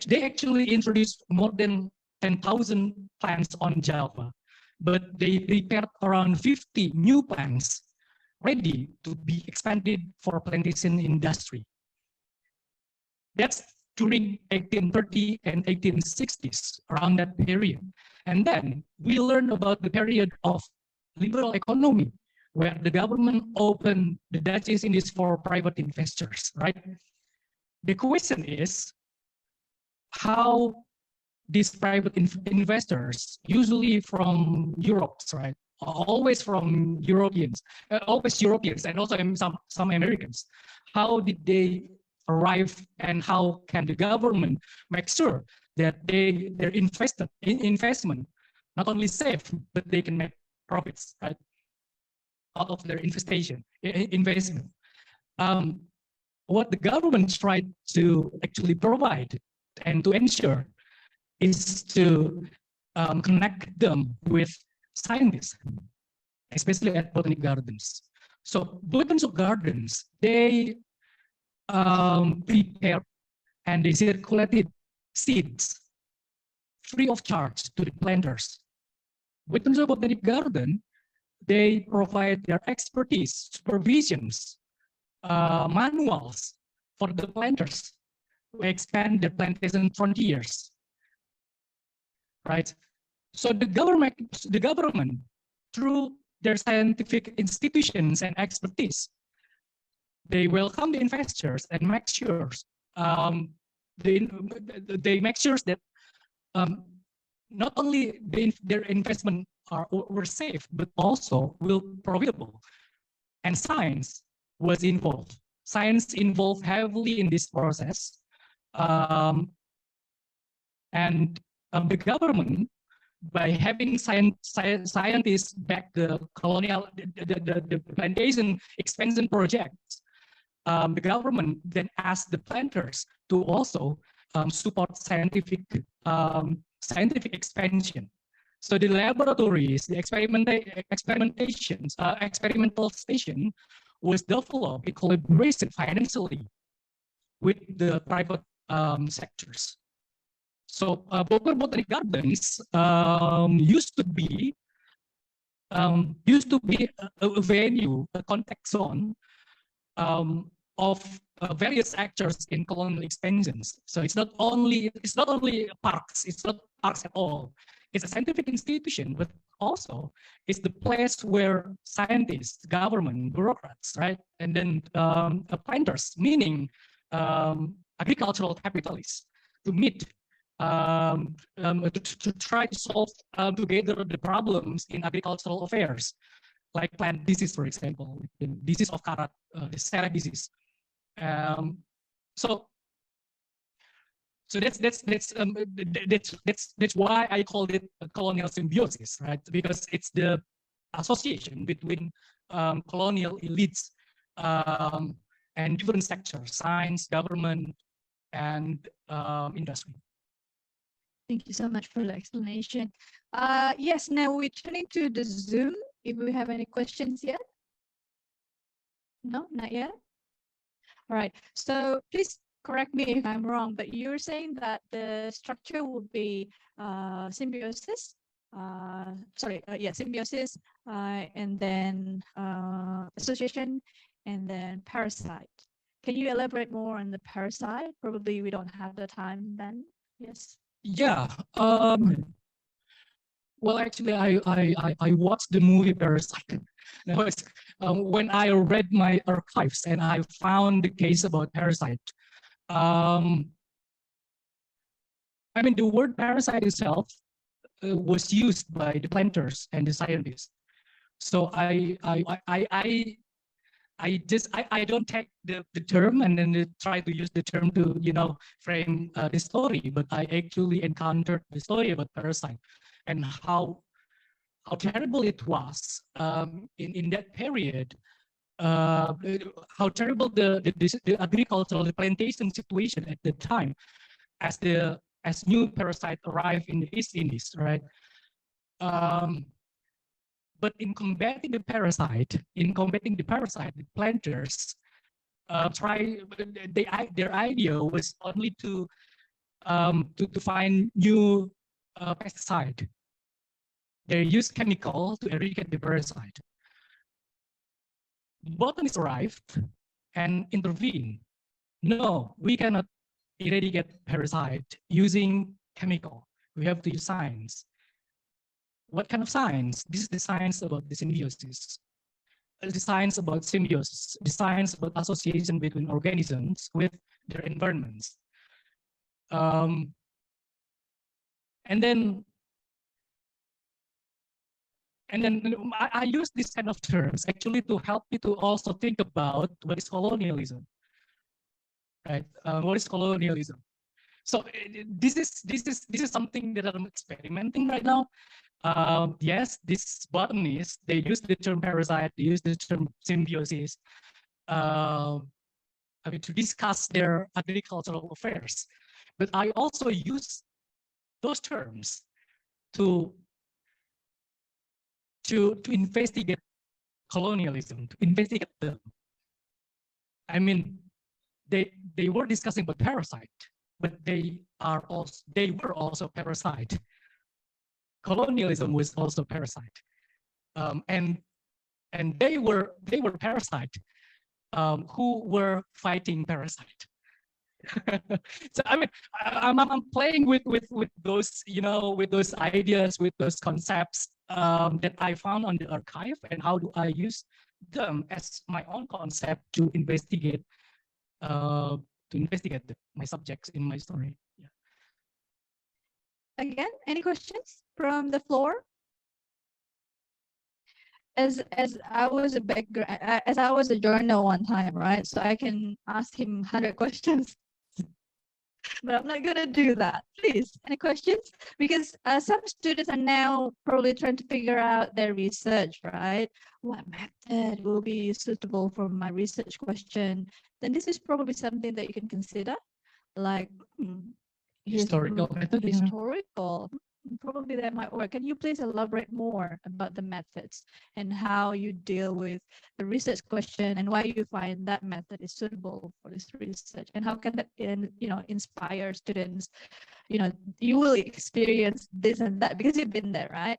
They actually introduced more than 10,000 plants on Java, but they prepared around 50 new plants ready to be expanded for plantation industry. That's during 1830 and 1860s, around that period. And then we learn about the period of liberal economy, where the government opened the Dutch East Indies for private investors, right? The question is how these private investors, usually from Europe, right? Always from Europeans, always Europeans, and also some Americans. How did they arrive, and how can the government make sure that their investment not only safe, but they can make profits, right, out of their investment? What the government tried to actually provide and to ensure is to connect them with scientists, especially at botanic gardens. So botanical gardens, they prepared and they circulated seeds free of charge to the planters. Botanical botanic garden, they provide their expertise, supervisions, manuals for the planters to expand their plantation frontiers. Right. So the government through their scientific institutions and expertise, they welcome the investors and make sure they make sure that not only their investment were safe, but also will profitable. And science was involved. Science involved heavily in this process, and the government, by having scientists back the colonial, the plantation expansion projects, the government then asked the planters to also support scientific expansion. So the laboratories, the experimental station was developed in collaboration financially with the private sectors. So Bogor Botanic Gardens used to be a venue, a contact zone of various actors in colonial expansions. So it's not only parks. It's not parks at all. It's a scientific institution, but also it's the place where scientists, government, bureaucrats, right, and then planters, meaning agricultural capitalists, to meet. To try to solve together the problems in agricultural affairs, like plant disease, for example, the disease of Karat, the Sera disease. So that's why I called it a colonial symbiosis, right? Because it's the association between colonial elites and different sectors, science, government, and industry. Thank you so much for the explanation. Yes, now we're turning to the Zoom. If we have any questions yet? No, not yet. All right. So please correct me if I'm wrong, but you're saying that the structure would be symbiosis. Symbiosis, and then association, and then parasite. Can you elaborate more on the parasite? Probably we don't have the time then. Yes. Yeah. Well, actually, I watched the movie Parasite. When I read my archives and I found the case about parasite. I mean, the word parasite itself was used by the planters and the scientists. So I don't take the term and then try to use the term to frame the story, but I actually encountered the story about parasite and how terrible it was in that period. How terrible the agricultural, the plantation situation at the time, as new parasite arrived in the East Indies, right? But in combating the parasite, the planters their idea was only to to find new pesticide. They use chemical to eradicate the parasite. Botanists arrived and intervened. No, we cannot eradicate parasite using chemical. We have to use science. What kind of science? This is the science about the symbiosis. The science about symbiosis, the science about association between organisms with their environments. And then I use this kind of terms actually to help you to also think about what is colonialism, right? What is colonialism? So this is something that I'm experimenting right now. Yes, these botanists, they use the term parasite, they use the term symbiosis to discuss their agricultural affairs. But I also use those terms to investigate colonialism, to investigate them. I mean, they were discussing about parasite, but they were also parasite. Colonialism was also parasite, and they were parasite who were fighting parasite. So I mean, I'm playing with those, you know, with those ideas, with those concepts that I found on the archive, and how do I use them as my own concept to investigate my subjects in my story. Yeah. Again, any questions from the floor? As I was a journal one time, right? So I can ask him 100 questions. But I'm not gonna do that. Please, any questions? Because some students are now probably trying to figure out their research, right? What method will be suitable for my research question? Then this is probably something that you can consider, like Historical method. historical. Probably that might work. Can you please elaborate more about the methods and how you deal with the research question and why you find that method is suitable for this research, and how can that inspire students? You will experience this and that because you've been there, right?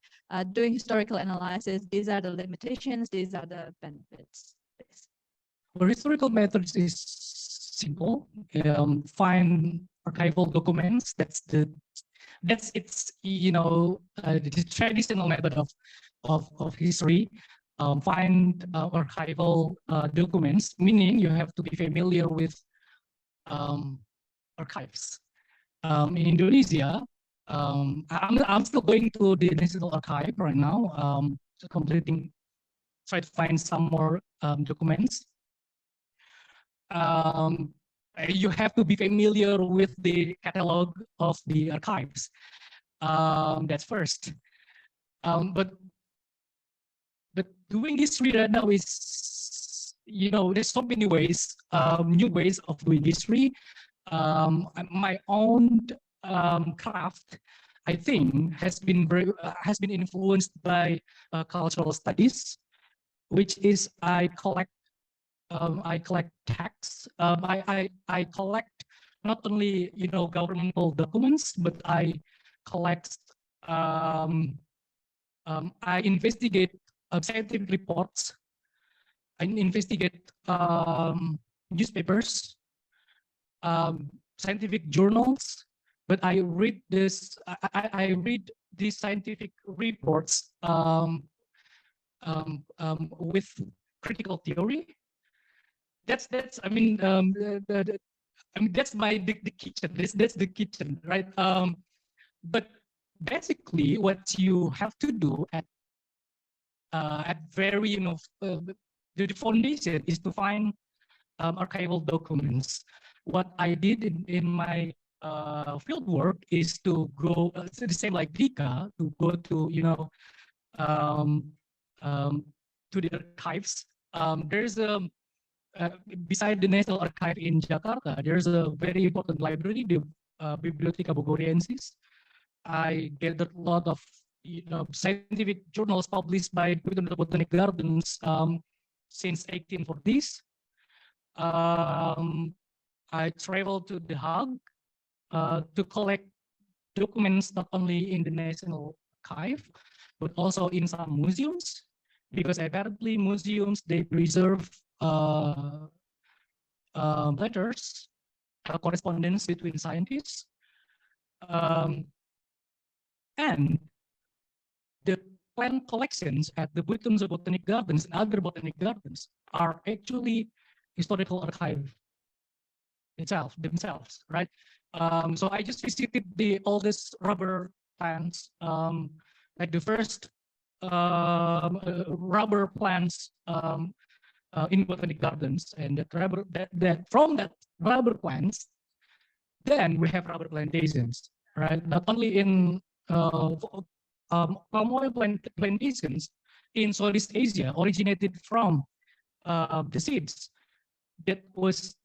Doing historical analysis, these are the limitations, these are the benefits. Well, historical methods is simple. Find archival documents. That's its the traditional method of history. Find archival documents, meaning you have to be familiar with archives. In Indonesia, I'm still going to the National Archive right now, try to find some more documents. You have to be familiar with the catalog of the archives. That's first. But doing this right now is, there's so many ways, new ways of doing history. My own craft, I think, has been influenced by cultural studies, which is I collect texts. I collect not only governmental documents, but I collect. I investigate scientific reports. I investigate newspapers, scientific journals. But I read this. I read these scientific reports with critical theory. That's I mean that's the kitchen. That's the kitchen, right? But basically, what you have to do at very the foundation is to find archival documents. What I did in my field work is to go the same like Dika, to go to to the archives. There's a beside the National Archive in Jakarta, there's a very important library, the Biblioteca Bogoriensis. I gathered a lot of scientific journals published by Botanic Gardens since 1840s. I traveled to The Hague to collect documents not only in the National Archive, but also in some museums, because apparently museums, they preserve letters, correspondence between scientists, and the plant collections at the Buitumsa Botanic Gardens and other botanic gardens are actually historical archive themselves, right? So I just visited the oldest rubber plants, like the first rubber plants in botanic gardens, and from that rubber plants, then we have rubber plantations, right? Not only in palm oil plantations in Southeast Asia originated from the seeds that was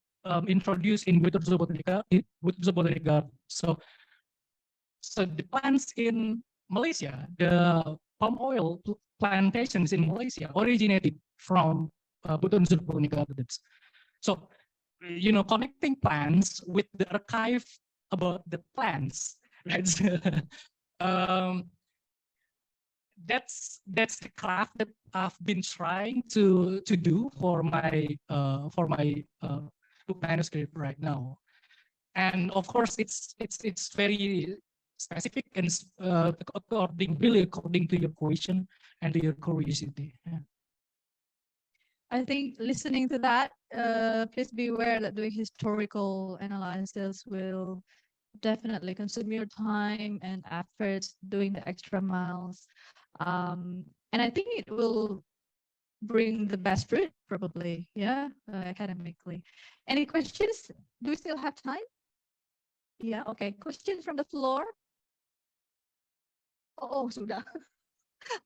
introduced in Buitumsa Botanic Garden. So the plants in Malaysia, the palm oil plantations in Malaysia originated from Buitumsa Botanic Gardens. So, connecting plants with the archive about the plants, right? That's the craft that I've been trying to do for my book manuscript right now, and of course it's very specific and according to your question and to your curiosity. Yeah. I think listening to that, please be aware that doing historical analysis will definitely consume your time and efforts, doing the extra miles. And I think it will bring the best fruit, probably, yeah, academically. Any questions? Do we still have time? Yeah, okay. Questions from the floor? Oh, sudah.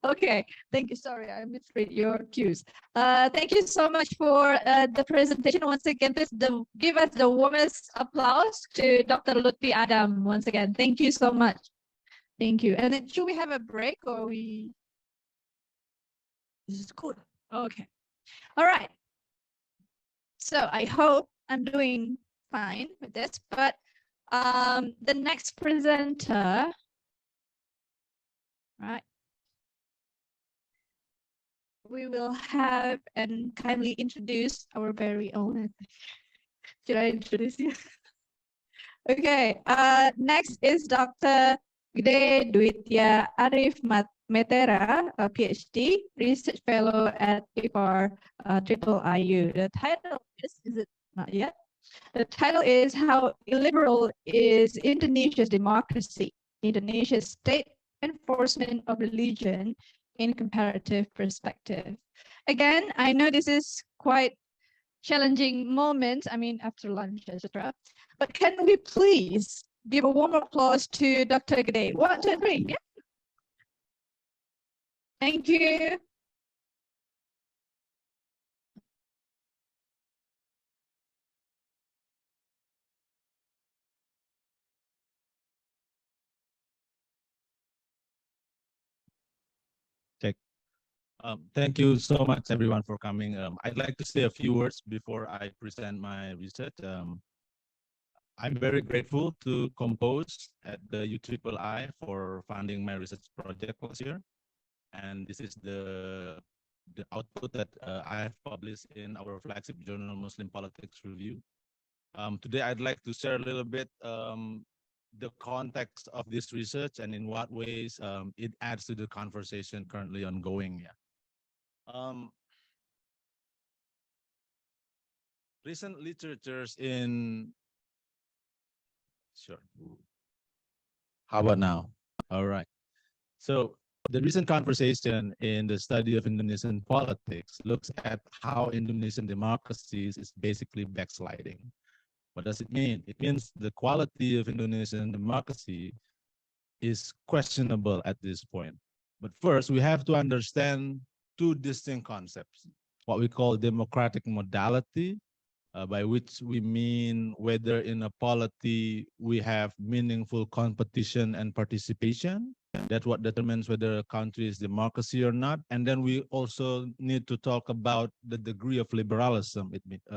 Okay, thank you. Sorry, I misread your cues. Thank you so much for the presentation. Once again, please give us the warmest applause to Dr. Luthfi Adam once again. Thank you so much. Thank you. And then should we have a break or we? This is good. Okay. All right. So I hope I'm doing fine with this, but the next presenter, right? We will have and kindly introduce our very own. Should I introduce you? Okay. Next is Dr. Gde Dwitya Arief Metera, a Ph.D. research fellow at IPAR IIIU. The title is it not yet? The title is How Illiberal is Indonesia's Democracy? Indonesia's State Enforcement of Religion in Comparative Perspective. Again, I know this is quite challenging moment, I mean, after lunch, etc. But can we please give a warm applause to Dr. Gde? 1, 2, 3. Yeah. Thank you. Thank you so much, everyone, for coming. I'd like to say a few words before I present my research. I'm very grateful to Compose at the UIII for funding my research project last year. And this is the output that I have published in our flagship journal, Muslim Politics Review. Today, I'd like to share a little bit the context of this research and in what ways it adds to the conversation currently ongoing. Yeah. Recent literatures in, sure. How about now? All right. So the recent conversation in the study of Indonesian politics looks at how Indonesian democracies is basically backsliding. What does it mean? It means the quality of Indonesian democracy is questionable at this point. But first, we have to understand two distinct concepts, what we call democratic modality, by which we mean whether in a polity we have meaningful competition and participation. That's what determines whether a country is democracy or not. And then we also need to talk about the degree of liberalism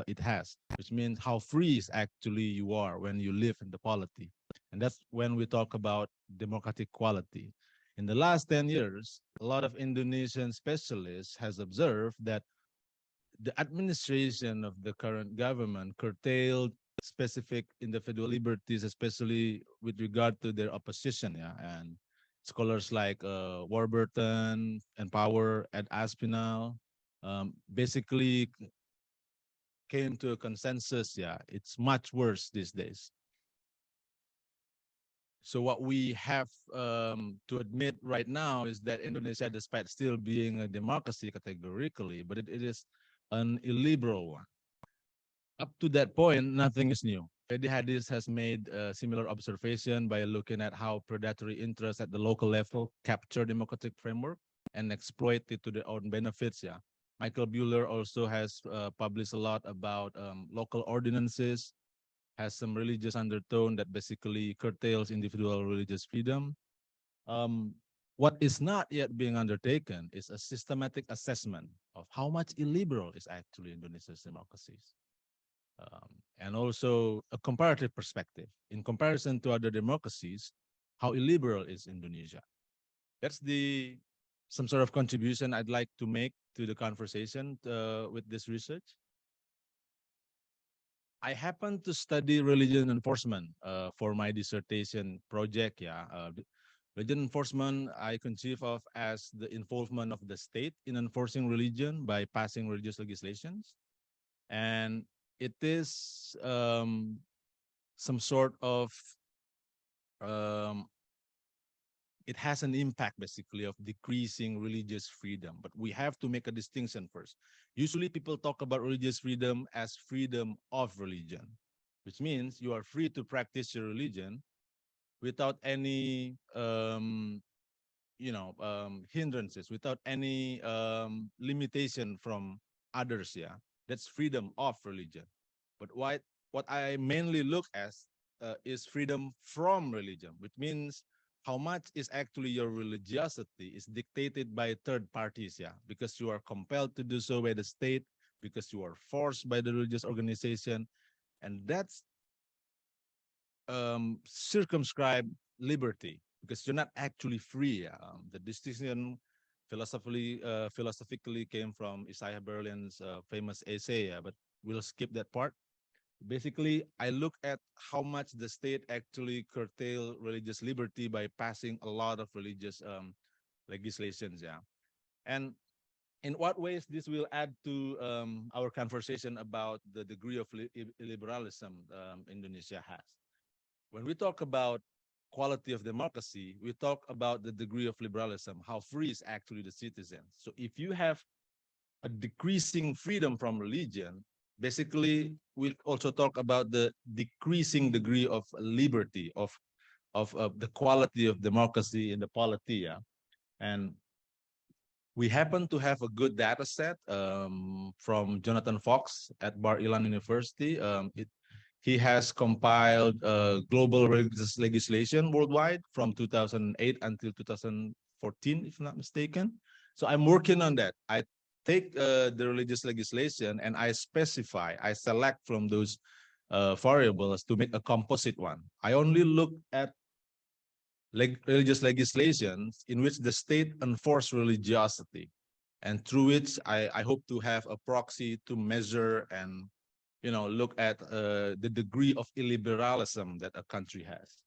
it has, which means how free actually you are when you live in the polity. And that's when we talk about democratic quality. In the last 10 years, a lot of Indonesian specialists has observed that the administration of the current government curtailed specific individual liberties, especially with regard to their opposition. Yeah, and scholars like Warburton and Power at Aspinall basically came to a consensus. Yeah, it's much worse these days. So what we have to admit right now is that Indonesia, despite still being a democracy categorically, but it is an illiberal one. Up to that point, nothing is new. Gde Hadis has made a similar observation by looking at how predatory interests at the local level capture democratic framework and exploit it to their own benefits. Yeah, Michael Buehler also has published a lot about local ordinances, has some religious undertone that basically curtails individual religious freedom. What is not yet being undertaken is a systematic assessment of how much illiberal is actually Indonesia's democracies. And also a comparative perspective. In comparison to other democracies, how illiberal is Indonesia? That's some sort of contribution I'd like to make to the conversation with this research. I happen to study religion enforcement for my dissertation project. Yeah, religion enforcement I conceive of as the involvement of the state in enforcing religion by passing religious legislations, and it is some sort of it has an impact basically of decreasing religious freedom. But we have to make a distinction first. Usually people talk about religious freedom as freedom of religion, which means you are free to practice your religion without any hindrances, without any limitation from others. Yeah, that's freedom of religion. But what I mainly look at is freedom from religion, which means how much is actually your religiosity is dictated by third parties. Yeah, because you are compelled to do so by the state, because you are forced by the religious organization, and that's circumscribed liberty, because you're not actually free. The distinction philosophically came from Isaiah Berlin's famous essay, but we'll skip that part. Basically, I look at how much the state actually curtail religious liberty by passing a lot of religious legislations. Yeah, and in what ways this will add to our conversation about the degree of liberalism Indonesia has. When we talk about quality of democracy, we talk about the degree of liberalism, how free is actually the citizen. So if you have a decreasing freedom from religion, basically we'll also talk about the decreasing degree of liberty, of the quality of democracy in the polity. Yeah? And we happen to have a good data set from Jonathan Fox at Bar Ilan University. He has compiled global religious legislation worldwide from 2008 until 2014, if not mistaken. So I'm working on that. I take the religious legislation and I select from those variables to make a composite one. I only look at religious legislations in which the state enforce religiosity, and through which I hope to have a proxy to measure and look at the degree of illiberalism that a country has.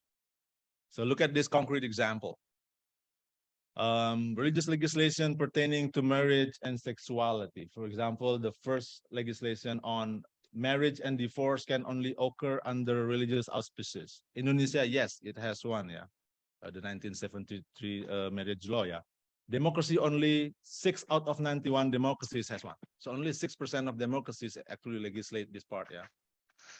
So look at this concrete example. Religious legislation pertaining to marriage and sexuality. For example, the first legislation on marriage and divorce can only occur under religious auspices. Indonesia, yes, it has one, yeah. The 1973 marriage law, yeah. Democracy, only 6 out of 91 democracies has one. So only 6% of democracies actually legislate this part, yeah.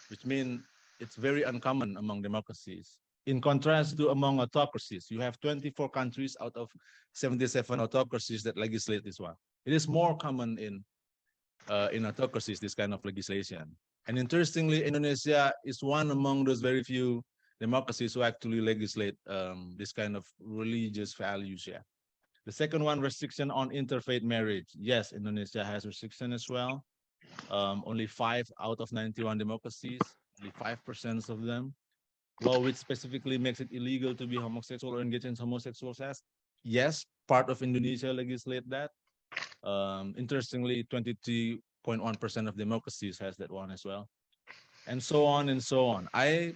Which means it's very uncommon among democracies. In contrast to among autocracies, you have 24 countries out of 77 autocracies that legislate this one. It is more common in autocracies, this kind of legislation. And interestingly, Indonesia is one among those very few democracies who actually legislate this kind of religious values. Yeah. The second one, restriction on interfaith marriage. Yes, Indonesia has restriction as well. Only 5 out of 91 democracies, only 5% of them. law which specifically makes it illegal to be homosexual or engage in homosexual sex. Yes, part of Indonesia legislate that. Interestingly, 23.1% of democracies has that one as well, and so on and so on. I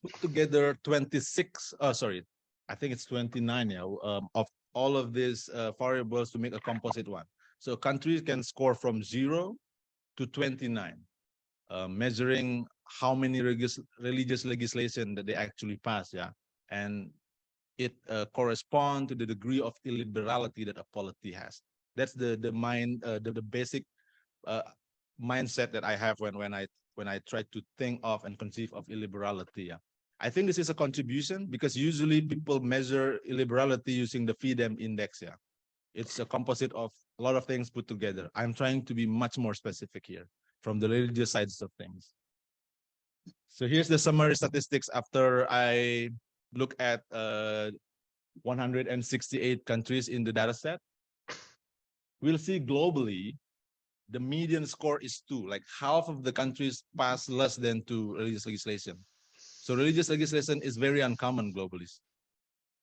put together 26, sorry, I think it's 29 of all of these variables to make a composite one. So countries can score from 0 to 29, measuring how many religious legislation that they actually pass, yeah, and it corresponds to the degree of illiberality that a polity has. That's the basic mindset that I have when I try to think of and conceive of illiberality. Yeah, I think this is a contribution because usually people measure illiberality using the FIDEM index. Yeah, it's a composite of a lot of things put together. I'm trying to be much more specific here from the religious sides of things. So here's the summary statistics after I look at 168 countries in the data set. We'll see globally, the median score is 2, like half of the countries pass less than 2 religious legislation. So religious legislation is very uncommon globally,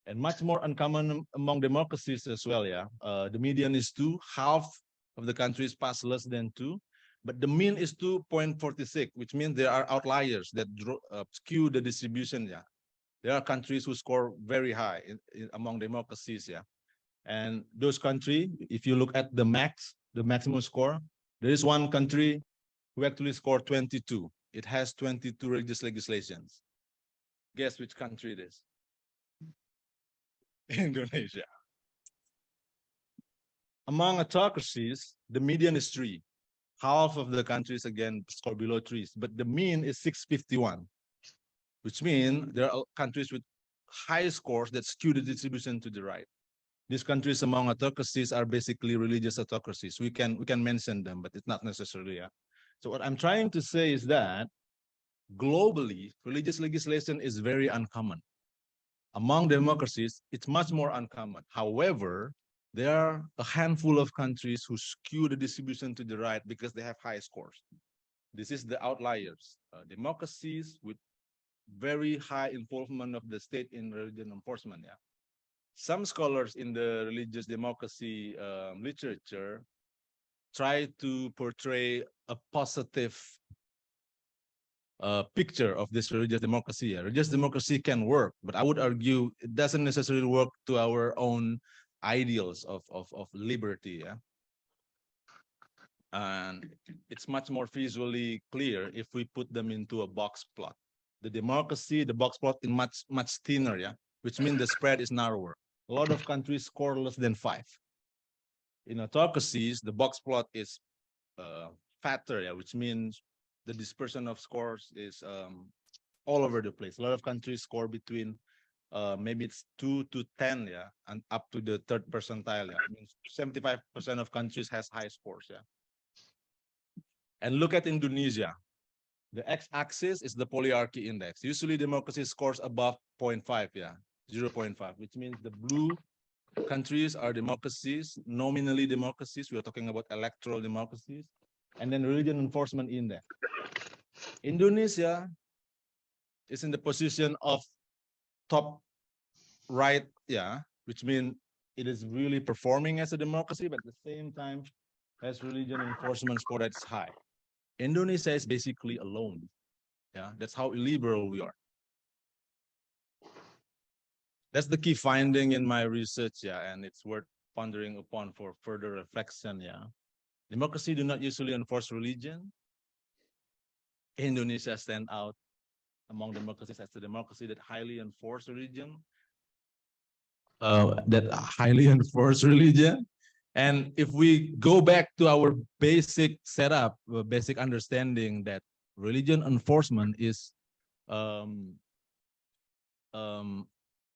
and much more uncommon among democracies as well, yeah. The median is 2, half of the countries pass less than 2, but the mean is 2.46, which means there are outliers that skew the distribution, yeah. There are countries who score very high among democracies, yeah. And those countries, if you look at the maximum score, there is one country who actually scored 22. It has 22 religious legislations. Guess which country it is? Indonesia. Among autocracies, the median is 3. Half of the countries, again, score below 3, but the mean is 651, which means there are countries with high scores that skew the distribution to the right. These countries among autocracies are basically religious autocracies. We can mention them, but it's not necessarily. Yeah. So what I'm trying to say is that globally, religious legislation is very uncommon. Among democracies, it's much more uncommon. However, there are a handful of countries who skew the distribution to the right because they have high scores. This is the outliers. Democracies with very high involvement of the state in religion enforcement. Yeah. Some scholars in the religious democracy literature try to portray a positive picture of this religious democracy. Yeah. Religious democracy can work, but I would argue it doesn't necessarily work to our own ideals of liberty. Yeah. And it's much more visually clear if we put them into a box plot. The democracy, the box plot is much thinner, yeah, which means the spread is narrower. A lot of countries score less than 5. In autocracies, the box plot is fatter, yeah, which means the dispersion of scores is all over the place. A lot of countries score between maybe it's 2 to 10, yeah, and up to the 3rd percentile. Yeah, it means 75% of countries has high scores, yeah. And look at Indonesia. The x-axis is the polyarchy index. Usually democracy scores above 0.5, yeah, 0.5, which means the blue countries are democracies, nominally democracies. We are talking about electoral democracies. And then religion enforcement index. Indonesia is in the position of top right, yeah, which means it is really performing as a democracy, but at the same time has religion enforcement score that's high. Indonesia is basically alone. Yeah, that's how illiberal we are. That's the key finding in my research, yeah, and it's worth pondering upon for further reflection, yeah. Democracy do not usually enforce religion. Indonesia stand out among democracies as the democracy that highly enforce religion. And if we go back to our basic setup, basic understanding that religion enforcement is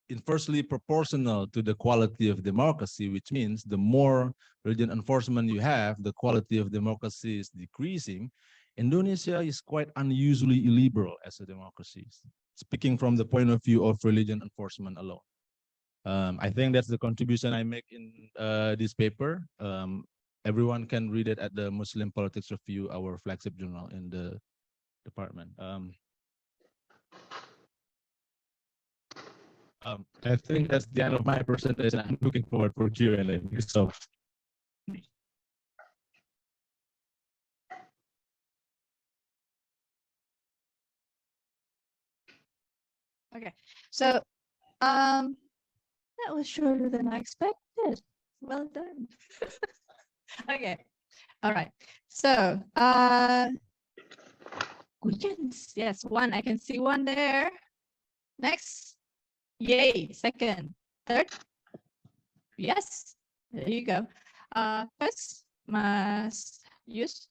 inversely proportional to the quality of democracy, which means the more religion enforcement you have, the quality of democracy is decreasing. Indonesia is quite unusually illiberal as a democracy, speaking from the point of view of religion enforcement alone. I think that's the contribution I make in this paper. Everyone can read it at the Muslim Politics Review, our flagship journal in the department. I think that's the end of my presentation. I'm looking forward for Q&A. So, Okay, so that was shorter than I expected. Well done. Okay, all right. So questions. Yes, one. I can see one there. Next. Yay. Second. Third. Yes. There you go. First, must use.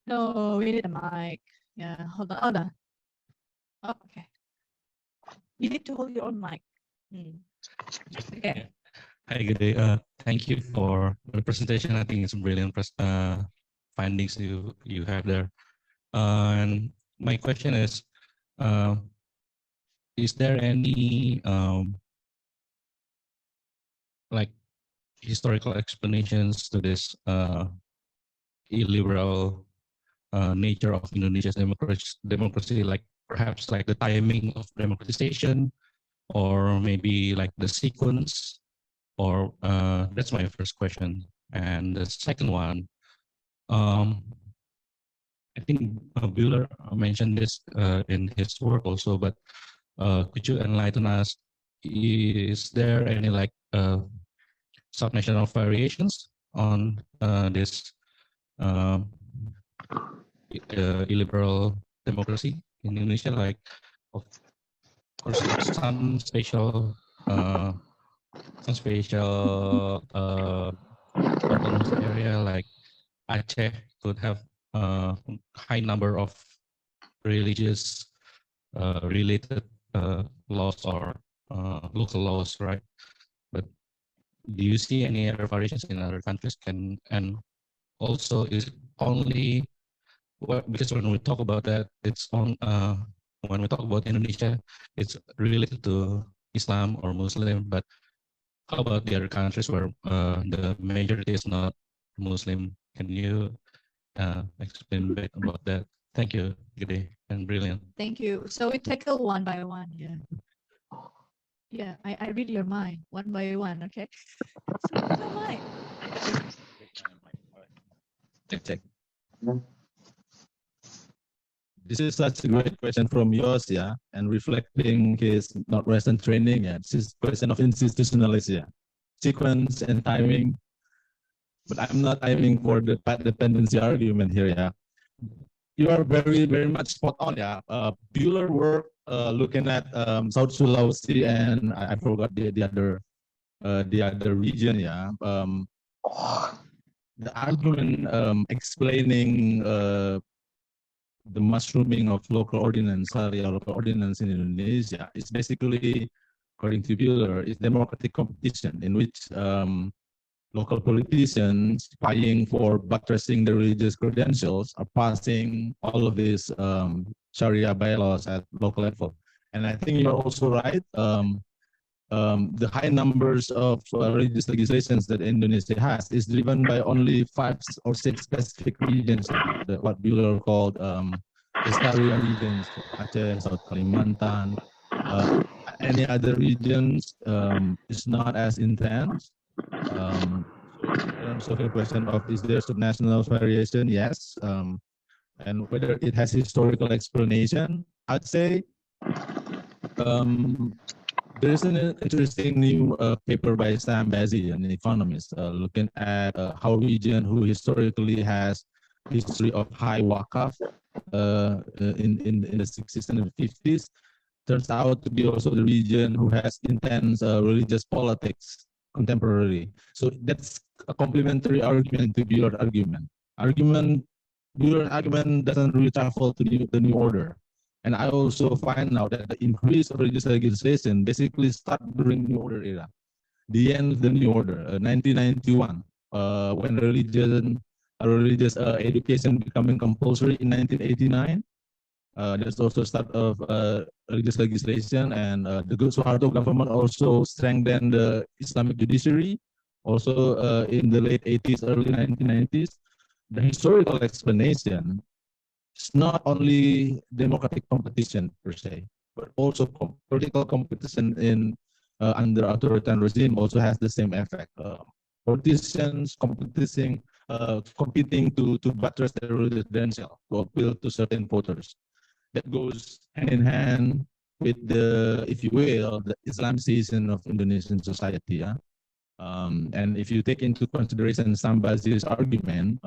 No, we need a mic. Yeah, hold on, hold on. Oh, okay. You need to hold your own mic. Okay. Hi, good day. Thank you for the presentation. I think it's brilliant findings you have there. And my question is there any like historical explanations to this illiberal nature of Indonesia's democracy, like perhaps like the timing of democratization, or maybe like the sequence, or that's my first question. And the second one, I think Buehler mentioned this in his work also, but could you enlighten us? Is there any like subnational variations on this illiberal democracy in Indonesia? Like, of course, some spatial autonomous area like Aceh could have a high number of religious related laws or local laws, right? But do you see any other variations in other countries? And also, is it only because when we talk about that, it's on when we talk about Indonesia, it's related to Islam or Muslim. But how about the other countries where the majority is not Muslim? Can you explain a bit about that? Thank you, Gde, and brilliant. Thank you. So we tackle one by one. Yeah. Yeah, I read your mind one by one. Okay. So what's my mind? check. This is such a great question from yours, yeah, and reflecting his Northwestern training. Yeah, this is question of institutionalism, yeah, sequence and timing. But I'm not aiming for the path dependency argument here, yeah. You are very, very much spot on, yeah. Buehler work looking at South Sulawesi and I forgot the other region, yeah. The argument explaining the mushrooming of local ordinance, local ordinance in Indonesia is basically, according to Buehler, is democratic competition in which local politicians vying for buttressing the religious credentials are passing all of these Sharia bylaws at local level. And I think you're also right. The high numbers of religious legislations that Indonesia has is driven by only 5 or 6 specific regions, what Buehler called the Sharia regions, Aceh, South Kalimantan. Any other regions is not as intense. So the question of is there subnational variation? Yes. And whether it has historical explanation, I'd say there is an interesting new paper by Sam Bazzi, an economist, looking at how region who historically has history of high wakaf in the 60s and the 50s turns out to be also the region who has intense religious politics contemporarily. So that's a complementary argument to Buehler's argument. Buehler's argument doesn't really travel to the new order. And I also find out that the increase of religious legislation basically started during New Order era. The end of the New Order, 1991, when religious education becoming compulsory in 1989. There's also start of religious legislation, and the Suharto government also strengthened the Islamic judiciary. Also in the late 80s, early 1990s, the historical explanation it's not only democratic competition per se, but also political competition in under authoritarian regime also has the same effect. Politicians competing to buttress their credential to appeal to certain voters. That goes hand in hand with the, if you will, the Islamization of Indonesian society. Yeah? And if you take into consideration Sambasi's argument,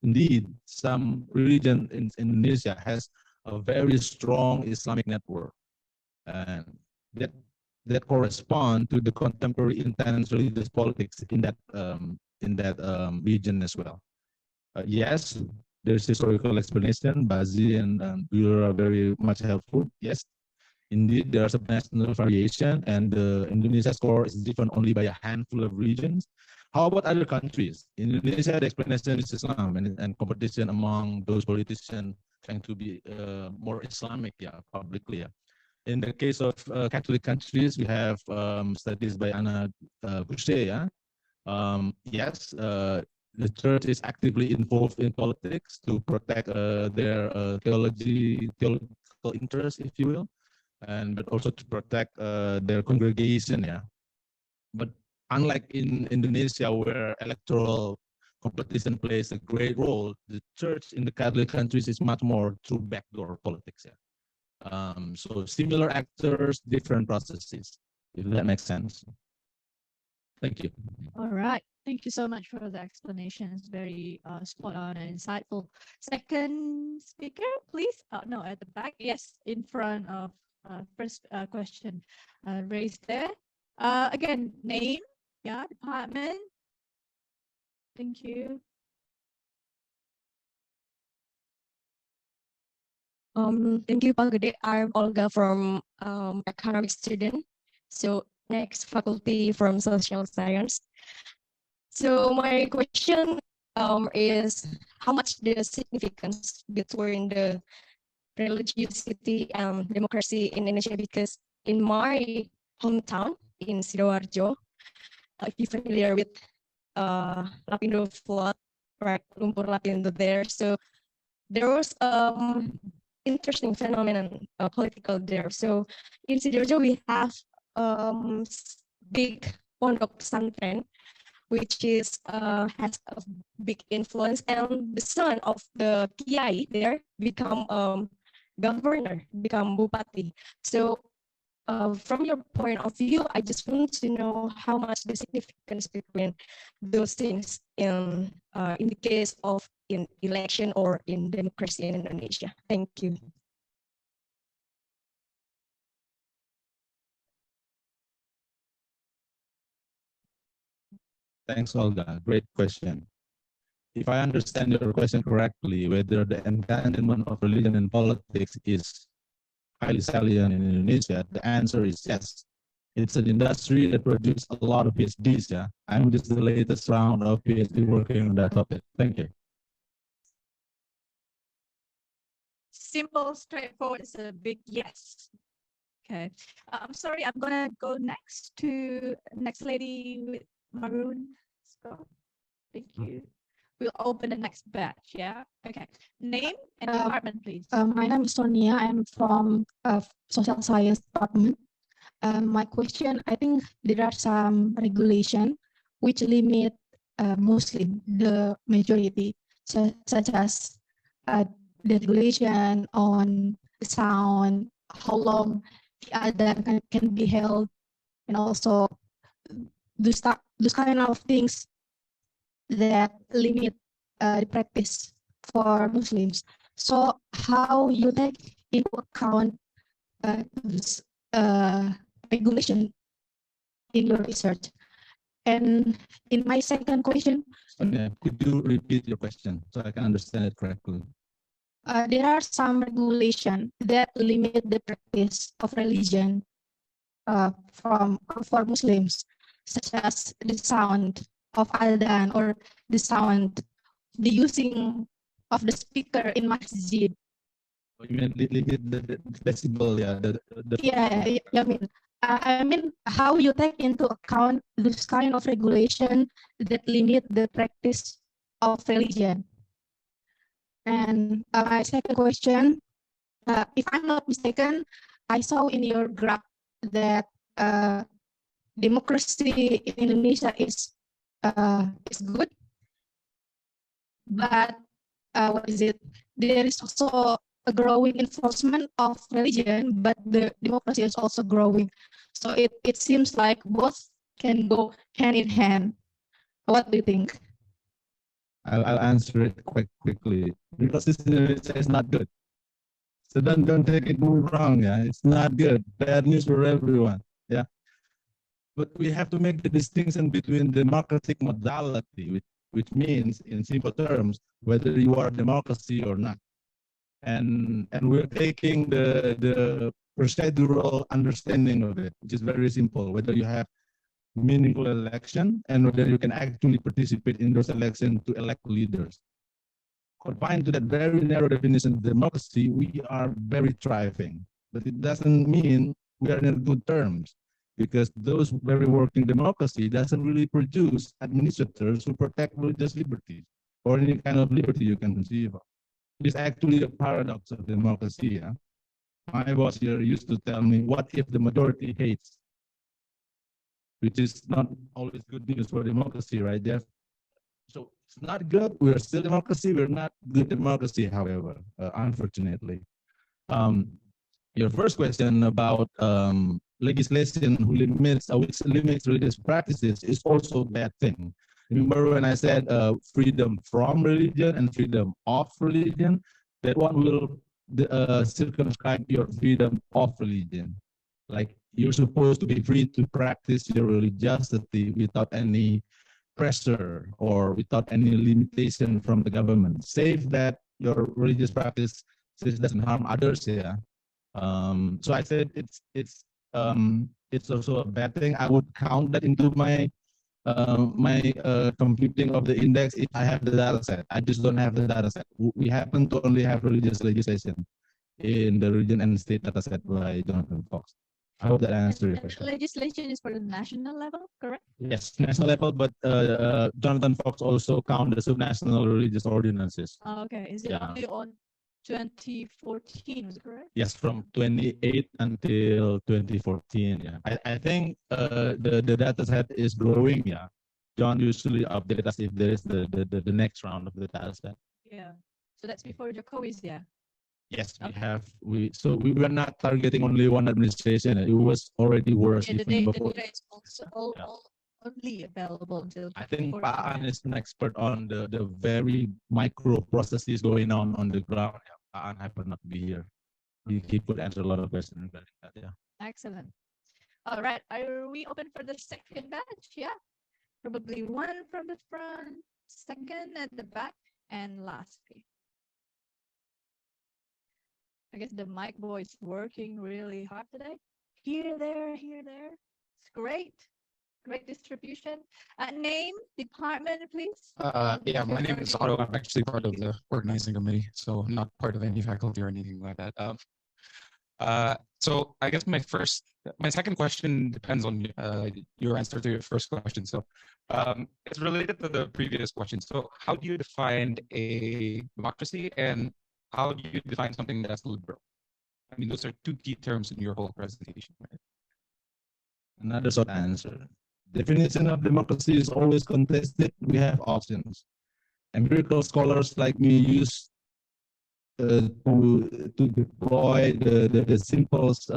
indeed, some region in Indonesia has a very strong Islamic network, and that correspond to the contemporary intense religious politics in that region as well. Yes, there's historical explanation. Bazi and Bueller are very much helpful. Yes, indeed, there are subnational variation, and the Indonesia score is different only by a handful of regions. How about other countries? In Indonesia, the explanation is Islam and competition among those politicians trying to be more Islamic, publicly. Yeah. In the case of Catholic countries, we have studies by Anna Gde. Yeah? Yes, the church is actively involved in politics to protect their theological interests, if you will, but also to protect their congregation. Yeah, but unlike in Indonesia, where electoral competition plays a great role, the church in the Catholic countries is much more through backdoor politics. Yeah. So similar actors, different processes, if that makes sense. Thank you. All right. Thank you so much for the explanation. It's very spot on and insightful. Second speaker, please. No, at the back. Yes, in front of first question raised there. Again, name, department. Thank you. Thank you, Pak Gde. I'm Olga from economics student. So next faculty from social science. So my question is how much the significance between the religiosity and democracy in Indonesia, because in my hometown in Sidoarjo, if you're familiar with Lapindo flood, right, Lumpur Lapindo there. So there was interesting phenomenon political there. So in Sidoarjo we have big pondok pesantren, which is has a big influence, and the son of the kiai there become governor, become bupati. So from your point of view, I just want to know how much the significance between those things in the case of in election or in democracy in Indonesia. Thank you. Thanks, Olga. Great question. If I understand your question correctly, whether the entanglement of religion and politics is highly salient in Indonesia, the answer is yes. It's an industry that produces a lot of PhDs. Yeah, I'm just the latest round of PhD working on that topic. Thank you. Simple, straightforward. It's a big yes. Okay. I'm sorry. I'm gonna go next to next lady with maroon scarf. Thank you. We'll open the next batch. Yeah. Okay. Name and department, please. My name is Sonia. I'm from social science department. My question, I think there are some regulation which limit Muslim, the majority, such as the regulation on the sound, how long the adhan can be held, and also those kind of things that limit the practice for Muslims. So how you take into account this regulation in your research? And in my second question, Sonia, could you repeat your question so I can understand it correctly? There are some regulation that limit the practice of religion for Muslims, such as the sound of adhan or the sound, the using of the speaker in masjid. You mean limit the decibel, I mean how you take into account this kind of regulation that limit the practice of religion. And my second question, if I'm not mistaken, I saw in your graph that democracy in Indonesia is good, but what is it? There is also a growing enforcement of religion, but the democracy is also growing. So it seems like both can go hand in hand. What do you think? I'll answer it quite quickly. Because this is not good. So don't take it wrong. Yeah, it's not good. Bad news for everyone. Yeah, but we have to make the distinction between democratic modality, which means, in simple terms, whether you are a democracy or not. And we're taking the procedural understanding of it, which is very simple. Whether you have meaningful election and whether you can actually participate in those elections to elect leaders. Confined to that very narrow definition of democracy, we are very thriving. But it doesn't mean we are in good terms, because those very working democracy doesn't really produce administrators who protect religious liberties or any kind of liberty you can conceive of. It's actually a paradox of democracy. Yeah? My boss here used to tell me, what if the majority hates? Which is not always good news for democracy, right, Jeff? So it's not good. We're still democracy. We're not good democracy, however, unfortunately. Your first question about legislation which limits religious practices is also a bad thing. Remember when I said freedom from religion and freedom of religion? That one will circumscribe your freedom of religion. Like, you're supposed to be free to practice your religiosity without any pressure or without any limitation from the government, save that your religious practice doesn't harm others. Yeah. So I said it's also a bad thing. I would count that into my computing of the index if I have the data set. I just don't have the data set. We happen to only have religious legislation in the region and state data set by Jonathan Fox. I hope that answers your question. Legislation is for the national level, correct? Yes, national level, but Jonathan Fox also count the subnational religious ordinances. Oh, okay. Is it only on 2014, is it correct? Yes, from 28 until 2014. Yeah, I think the data set is growing. Yeah, John usually update us if there is the next round of the data set. Yeah, so that's before Jokowi's, yeah. Yes, we were not targeting only one administration. It was already worse even before. The data is also only available until I think Paan is an expert on the very micro processes going on the ground. Paan happened not to be here. He could answer a lot of questions regarding that. Yeah. Excellent. All right, are we open for the second batch? Yeah, probably one from the front, second at the back, and lastly. I guess the mic boy is working really hard today. Here, there, here, there. It's great. Great distribution. Name, department, please. Yeah, my name is Otto. I'm actually part of the organizing committee, so not part of any faculty or anything like that. So I guess my second question depends on your answer to your first question. So it's related to the previous question. So how do you define a democracy, and how do you define something that's liberal? I mean, those are two key terms in your whole presentation, right? Another short answer. Definition of democracy is always contested. We have options. Empirical scholars like me use to deploy the simplest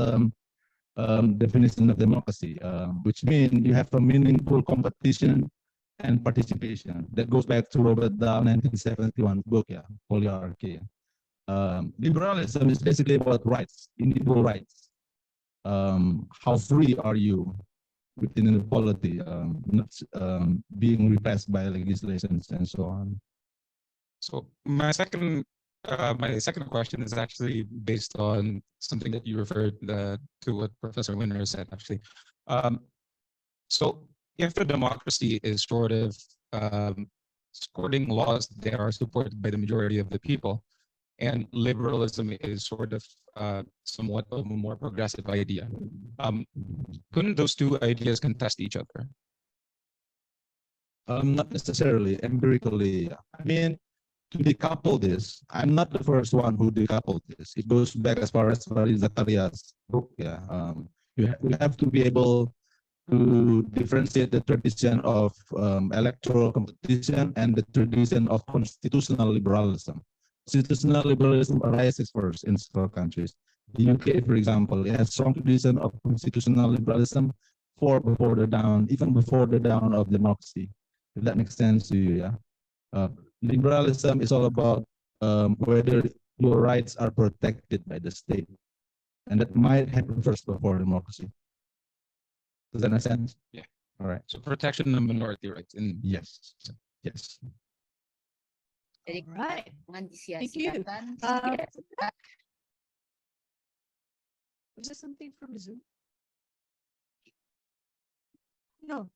definition of democracy, which means you have a meaningful competition and participation. That goes back to Robert Dahl 1971 book, yeah, Polyarchy. Liberalism is basically about rights, individual rights. How free are you within inequality, not being repressed by legislations and so on. So my second question is actually based on something that you referred to what Professor Winner said, actually. So if the democracy is sort of supporting laws that are supported by the majority of the people, and liberalism is sort of somewhat of a more progressive idea, couldn't those two ideas contest each other? Not necessarily, empirically. I mean, to decouple this, I'm not the first one who decoupled this. It goes back as far as Zakaria's book. Yeah, we have to be able to differentiate the tradition of electoral competition and the tradition of constitutional liberalism. Constitutional liberalism arises first in several countries. The UK, for example, it has strong tradition of constitutional liberalism even before the dawn of democracy. If that makes sense to you, yeah. Liberalism is all about whether your rights are protected by the state, and that might happen first before democracy. Does that make sense? Yeah. All right. So protection of minority rights. Yes. Yes. Right. Thank you. Mendisiasiakan Was there something from the Zoom? No,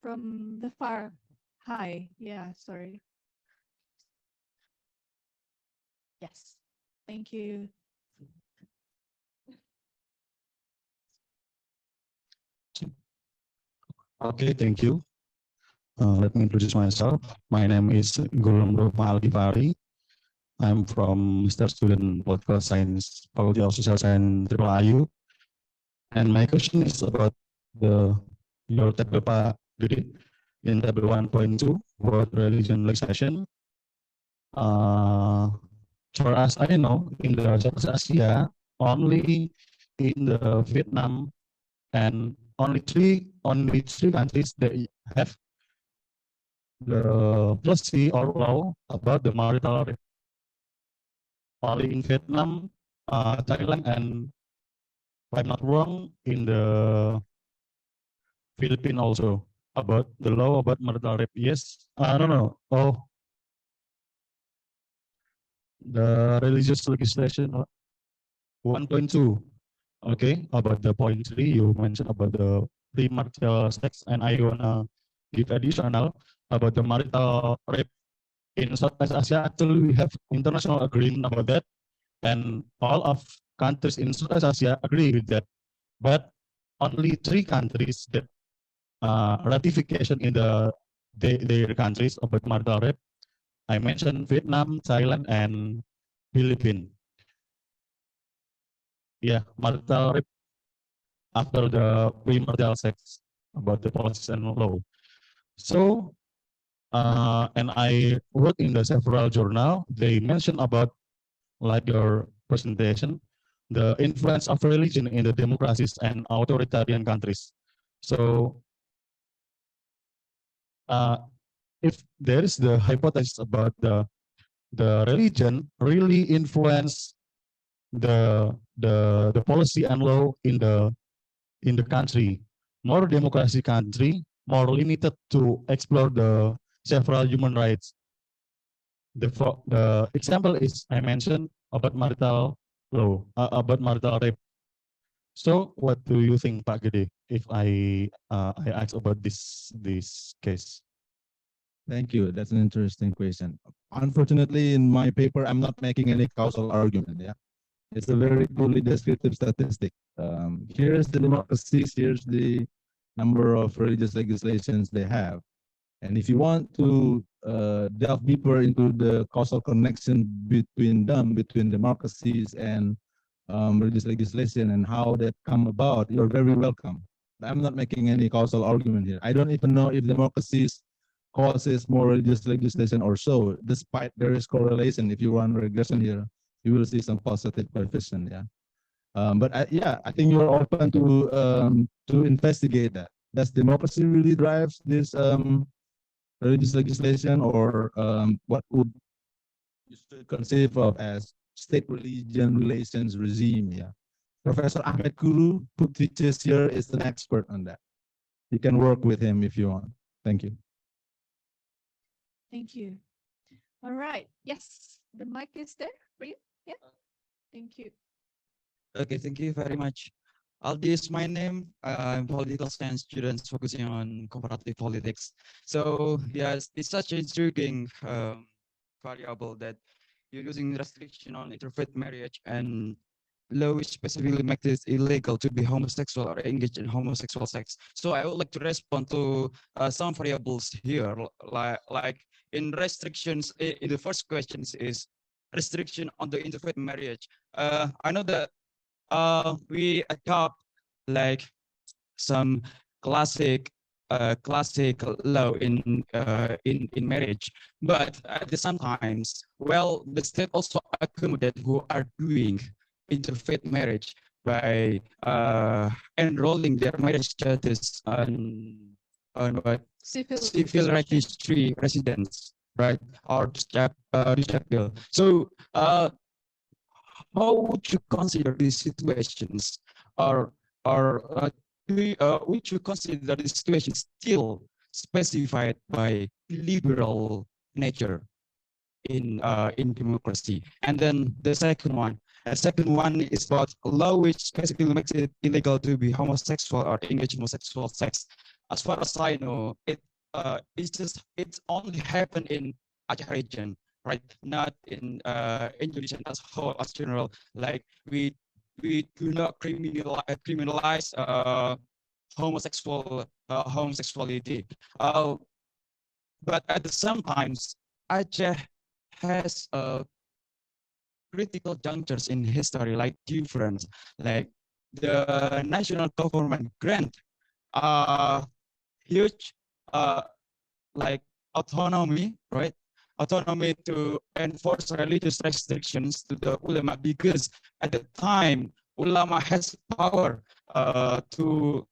from the far. Hi. Yeah, sorry. Yes. Thank you. Okay, thank you. Let me introduce myself. My name is Gulum Algifari. I'm from Mr. Student Political Science, Faculty of Social Science, IU. And my question is about your table Pak Gde in table 1.2 about religion legislation. For as I know, in the Southeast Asia, only in the Vietnam and only three countries that have the policy or law about the marital rape. Only in Vietnam, Thailand, and if I'm not wrong, in the Philippines also about the law about marital rape. Yes, no. Oh, the religious legislation 1.2. Okay, about the point 3 you mentioned about the premarital sex, and I wanna give additional about the marital rape in Southeast Asia. Actually, we have international agreement about that, and all of countries in Southeast Asia agree with that. But only 3 countries that ratification in their countries about marital rape. I mentioned Vietnam, Thailand, and Philippines. Yeah, marital rape after the premarital sex about the policies and law. So, and I wrote in the several journal, they mentioned about, like your presentation, the influence of religion in the democracies and authoritarian countries. So, if there is the hypothesis about the religion really influence the policy and law in the country, more democracy country, more limited to explore the several human rights. The example is I mentioned about marital law, about marital rape. So what do you think, Pak Gde, if I ask about this case? Thank you. That's an interesting question. Unfortunately, in my paper, I'm not making any causal argument. Yeah, it's a very poorly descriptive statistic. Here's the democracies. Here's the number of religious legislations they have. And if you want to delve deeper into the causal connection between them, between democracies and religious legislation and how that come about, you're very welcome. I'm not making any causal argument here. I don't even know if democracies causes more religious legislation or so. Despite there is correlation, if you run regression here, you will see some positive coefficient. Yeah. But I think you're open to investigate that. Does democracy really drive this religious legislation, or what would you should conceive of as state-religion relations regime? Yeah, Professor Ahmed Kuru, who teaches here, is an expert on that. You can work with him if you want. Thank you. Thank you. All right. Yes, the mic is there for you. Yeah. Thank you. Okay, thank you very much. Aldi is my name. I'm political science student focusing on comparative politics. So yes, it's such an intriguing variable that you're using restriction on interfaith marriage and law which specifically makes it illegal to be homosexual or engage in homosexual sex. So I would like to respond to some variables here, like in restrictions. In the first question is restriction on the interfaith marriage. I know that we adopt like some classic law in marriage, but at the same times, well, the state also accommodate who are doing interfaith marriage by enrolling their marriage status on what civil registry residence, right, or bill. So how would you consider these situations, or would you consider these situations still specified by liberal nature in democracy? And then the second one is about law which basically makes it illegal to be homosexual or engage in homosexual sex. As far as I know, it's only happened in Aceh region, right? Not in Indonesia as whole, as general. Like we do not criminalize homosexuality. But at the same times, Aceh has critical junctures in history, like difference, like the national government grant huge like autonomy, right? Autonomy to enforce religious restrictions to the ulama, because at the time ulama has power to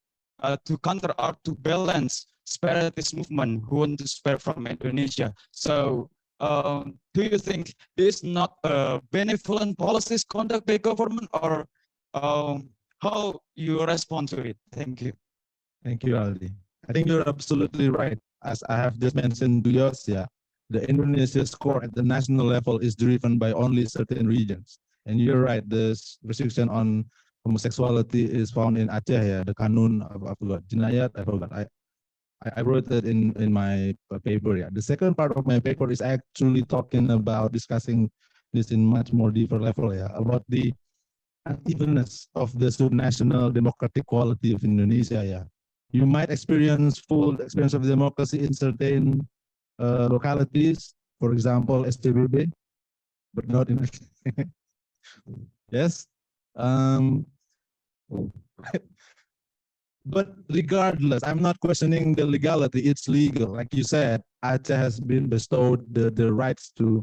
counter or to balance separatist movement who want to spread from Indonesia. So do you think this is not a benevolent policies conduct by government, or how you respond to it? Thank you. Thank you, Aldi. I think you're absolutely right. As I have just mentioned to yours, yeah, the Indonesia score at the national level is driven by only certain regions. And you're right, the restriction on homosexuality is found in Aceh, yeah, the Kanun, I forgot, Jinayat, I forgot. I wrote that in my paper, yeah. The second part of my paper is actually talking about discussing this in much more deeper level, yeah, about the unevenness of the subnational democratic quality of Indonesia, yeah. You might experience full experience of democracy in certain localities, for example, SPBB, but not in yes. But regardless, I'm not questioning the legality. It's legal, like you said. Aceh has been bestowed the rights to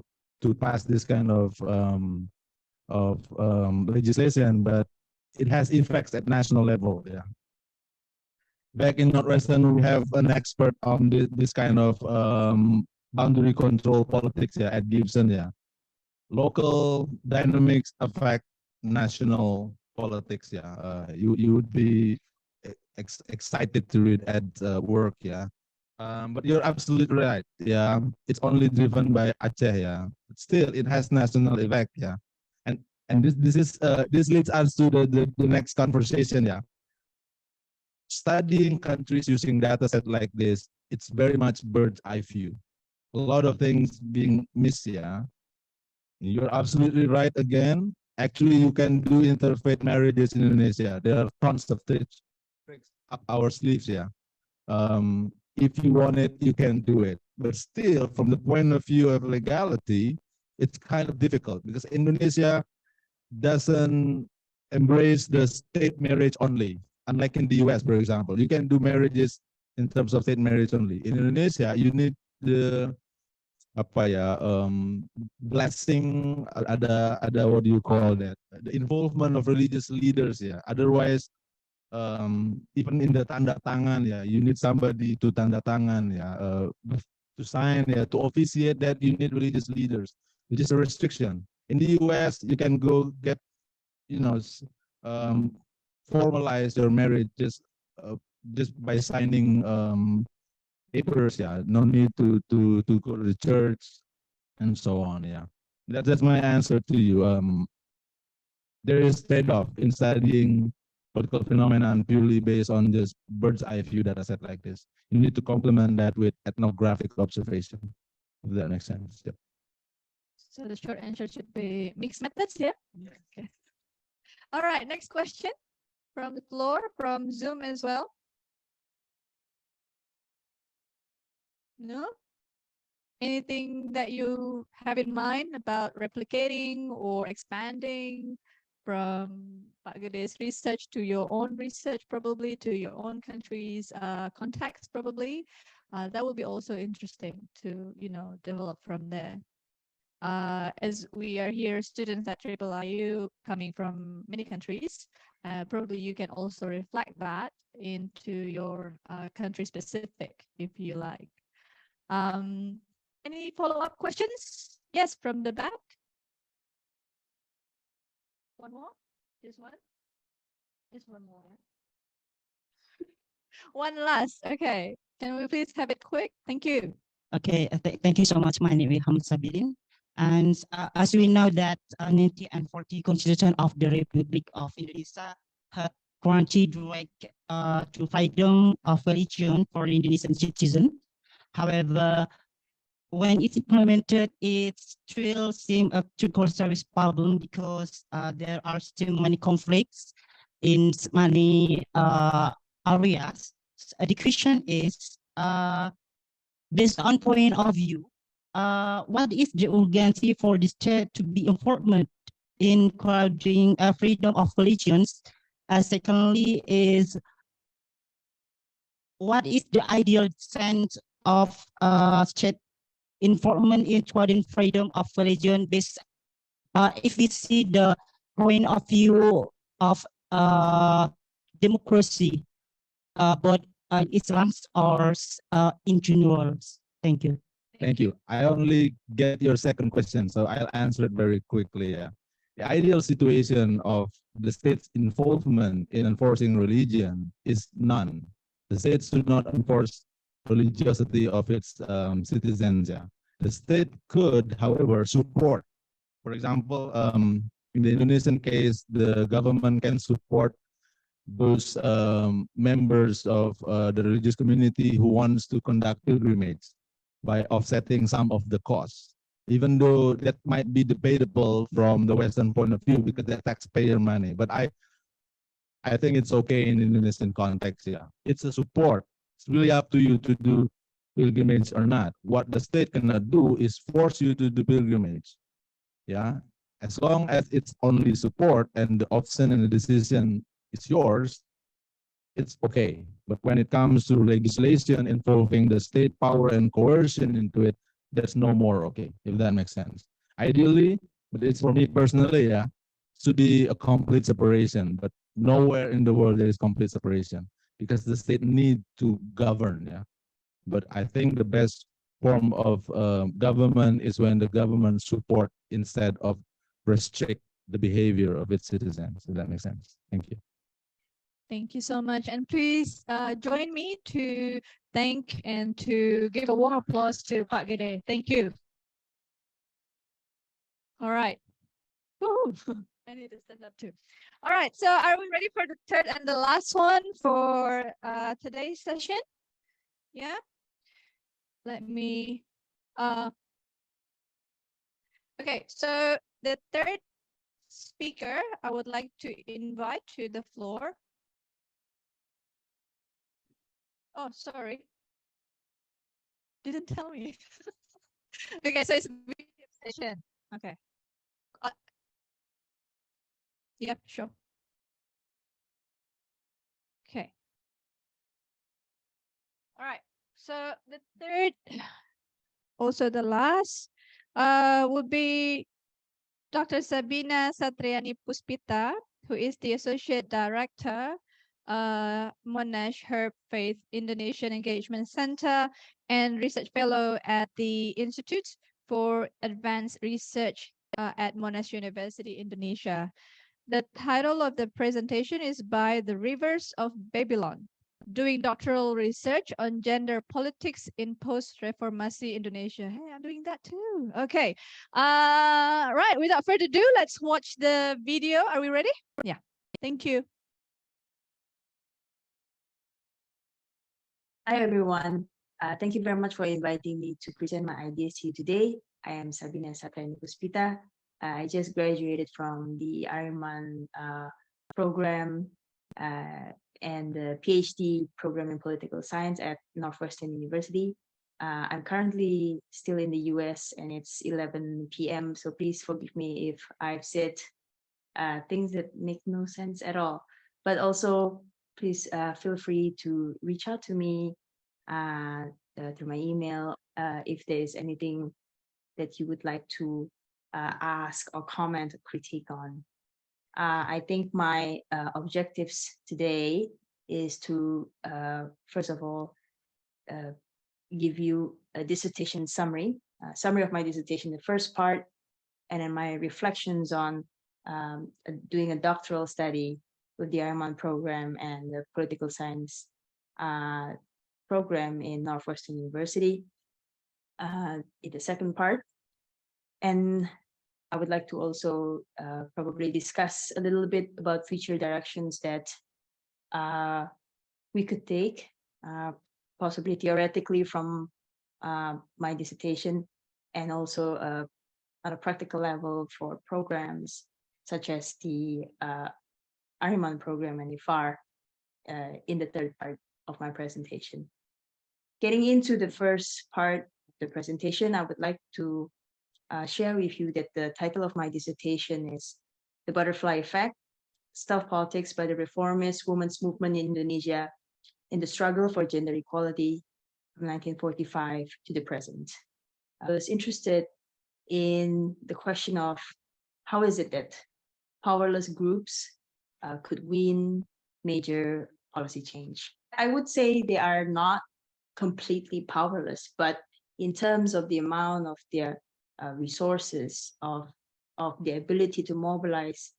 pass this kind of legislation, but it has effects at national level. Yeah. Back in Northwestern, we have an expert on this kind of boundary control politics, yeah, at Gibson, yeah. Local dynamics affect national politics, yeah. You would be excited to read at work, yeah. But you're absolutely right, yeah. It's only driven by Aceh, yeah. But still, it has national effect, yeah. And this leads us to the next conversation, yeah. Studying countries using data set like this, it's very much bird's eye view. A lot of things being missed, yeah. You're absolutely right again. Actually, you can do interfaith marriages in Indonesia. There are tons of tricks up our sleeves, yeah. If you want it, you can do it. But still, from the point of view of legality, it's kind of difficult because Indonesia doesn't embrace the state marriage only. Unlike in the US, for example, you can do marriages in terms of state marriage only. In Indonesia, you need the blessing, ada what do you call that? The involvement of religious leaders, yeah. Otherwise, even in the tanda tangan, yeah, you need somebody to tanda tangan, yeah, to sign, yeah, to officiate that you need religious leaders, which is a restriction. In the US, you can go get, formalize your marriage just by signing papers, yeah. No need to go to the church and so on, yeah. That's my answer to you. There is trade-off in studying political phenomenon purely based on just bird's eye view data set like this. You need to complement that with ethnographic observation, if that makes sense. Yep. So the short answer should be mixed methods, yeah? Okay. All right, next question from the floor, from Zoom as well. No? Anything that you have in mind about replicating or expanding from Pak Gde's research to your own research, probably to your own country's context, probably? That would be also interesting to, develop from there. As we are here, students at IIIU coming from many countries, probably you can also reflect that into your country specific, if you like. Any follow-up questions? Yes, from the back. One more? Just one? Just one more. One last. Okay. Can we please have it quick? Thank you. Okay, thank you so much. My name is Hamid Sabilin. And as we know that 1940 Constitution of the Republic of Indonesia had granted right to freedom of religion for Indonesian citizens. However, when it's implemented, it still seems a critical service problem because there are still many conflicts in many areas. The question is, based on point of view, what is the urgency for the state to be important in encouraging freedom of religions? Secondly, is what is the ideal sense of state involvement in encouraging freedom of religion? Based, if we see the point of view of democracy, but Islam or in general. Thank you. Thank you. I only get your second question, so I'll answer it very quickly. Yeah. The ideal situation of the state's involvement in enforcing religion is none. The state should not enforce religiosity of its citizens. Yeah. The state could, however, support. For example, in the Indonesian case, the government can support those members of the religious community who wants to conduct pilgrimage by offsetting some of the costs, even though that might be debatable from the Western point of view because they're taxpayer money. But I think it's okay in Indonesian context. Yeah, it's a support. It's really up to you to do pilgrimage or not. What the state cannot do is force you to do pilgrimage. Yeah, as long as it's only support and the option and the decision is yours, it's okay. But when it comes to legislation involving the state power and coercion into it, that's no more okay, if that makes sense. Ideally, but it's for me personally, yeah, should be a complete separation, but nowhere in the world there is complete separation because the state need to govern, yeah. But I think the best form of government is when the government support instead of restrict the behavior of its citizens, if that makes sense. Thank you. Thank you so much. And please join me to thank and to give a warm applause to Pak Gde. Thank you. All right. Woo. I need to stand up too. All right. So are we ready for the third and the last one for today's session? Yeah. Let me. Okay. So the third speaker I would like to invite to the floor. Oh, sorry. Didn't tell me. Okay, so it's video session. Okay. Yep, sure. Okay. All right. So the third, also the last, would be Dr. Sabina Satriyani Puspita, who is the Associate Director, Monash Herb Faith Indonesian Engagement Center and Research Fellow at the Institute for Advanced Research at Monash University, Indonesia. The title of the presentation is By the Rivers of Babylon, doing doctoral research on gender politics in post-Reformasi Indonesia. Hey, I'm doing that too. Okay. Right, without further ado, let's watch the video. Are we ready? Yeah. Thank you. Hi, everyone. Thank you very much for inviting me to present my ideas here today. I am Sabina Satriyani Puspita. I just graduated from the Arryman program and the PhD program in political science at Northwestern University. I'm currently still in the US and it's 11 p.m. So please forgive me if I've said things that make no sense at all. But also, please feel free to reach out to me through my email if there is anything that you would like to ask or comment or critique on. I think my objectives today is to, first of all, give you a dissertation summary of my dissertation, the first part, and then my reflections on doing a doctoral study with the Arryman program and the political science program in Northwestern University in the second part. And I would like to also probably discuss a little bit about future directions that we could take, possibly theoretically from my dissertation, and also at a practical level for programs such as the Arryman program and IFAR in the third part of my presentation. Getting into the first part of the presentation, I would like to share with you that the title of my dissertation is The Butterfly Effect, Stealth Politics by the Reformist Women's Movement in Indonesia in the Struggle for Gender Equality from 1945 to the present. I was interested in the question of how is it that powerless groups could win major policy change. I would say they are not completely powerless, but in terms of the amount of their resources, of the ability to mobilize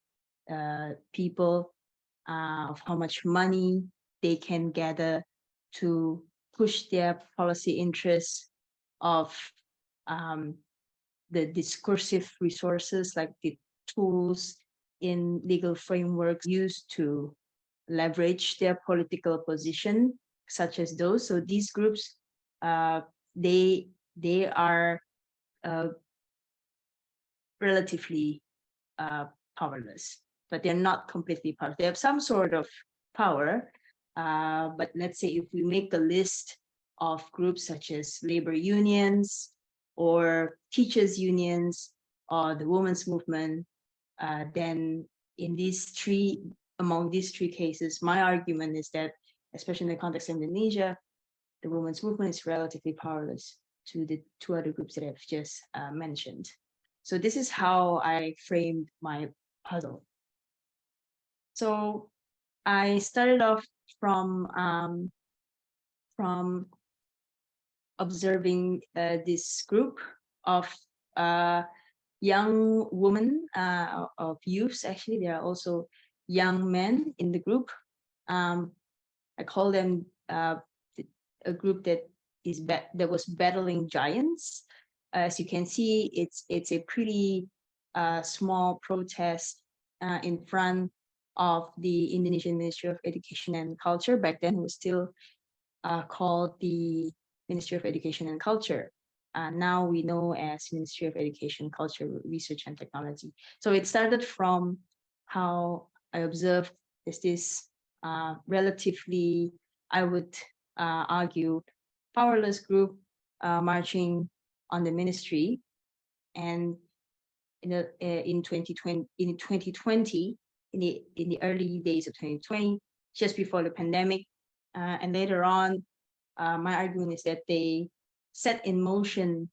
people, of how much money they can gather to push their policy interests, of the discursive resources like the tools in legal frameworks used to leverage their political position, such as those. So these groups, they are relatively powerless, but they're not completely powerless. They have some sort of power, but let's say if we make a list of groups such as labor unions or teachers unions or the women's movement, then among these three cases, my argument is that, especially in the context of Indonesia, the women's movement is relatively powerless to the two other groups that I've just mentioned. So this is how I framed my puzzle. So I started off from observing this group of young women, of youths. Actually, there are also young men in the group. I call them a group that was battling giants. As you can see, it's a pretty small protest in front of the Indonesian Ministry of Education and Culture. Back then, it was still called the Ministry of Education and Culture. Now we know as Ministry of Education, Culture, Research and Technology. So it started from how I observed this relatively, I would argue, powerless group marching on the ministry, and in 2020, in the early days of 2020, just before the pandemic, and later on, my argument is that they set in motion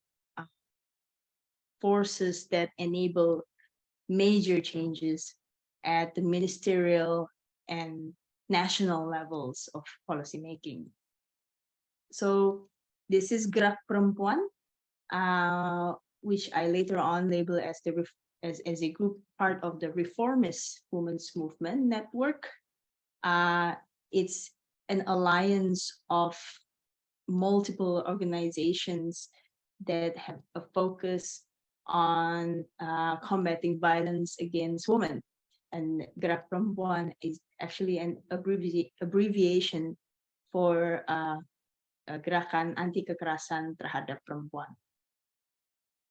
forces that enable major changes at the ministerial and national levels of policymaking. So this is Gerak Perempuan, which I later on label as a group part of the Reformist Women's Movement Network. It's an alliance of multiple organizations that have a focus on combating violence against women. And Gerak Perempuan is actually an abbreviation for Gerakan Anti Kekerasan Terhadap Perempuan.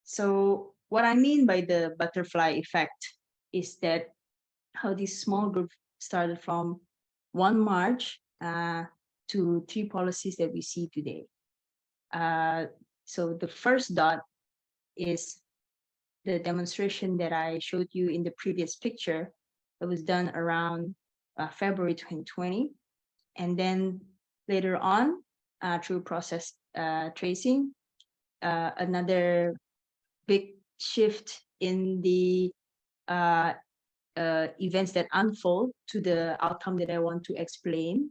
So what I mean by the butterfly effect is that how these small groups started from 1 March to 3 policies that we see today. So the first dot is the demonstration that I showed you in the previous picture that was done around February 2020. And then later on, through process tracing, another big shift in the events that unfold to the outcome that I want to explain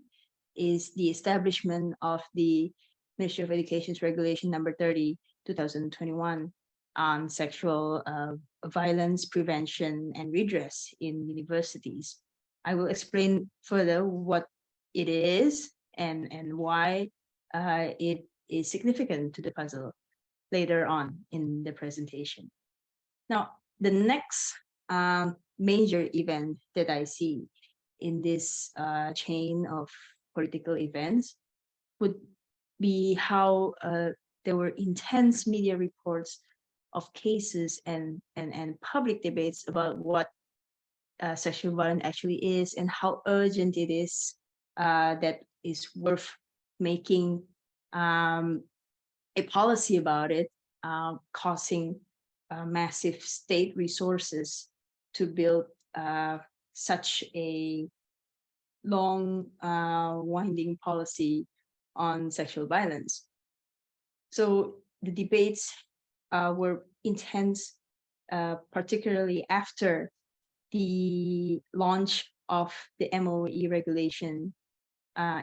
is the establishment of the Ministry of Education's Regulation number 30, 2021 on sexual violence prevention and redress in universities. I will explain further what it is and why it is significant to the puzzle later on in the presentation. Now, the next major event that I see in this chain of political events would be how there were intense media reports of cases and public debates about what sexual violence actually is and how urgent it is, that is worth making a policy about it, causing massive state resources to build such a long winding policy on sexual violence. So the debates were intense, particularly after the launch of the MOE regulation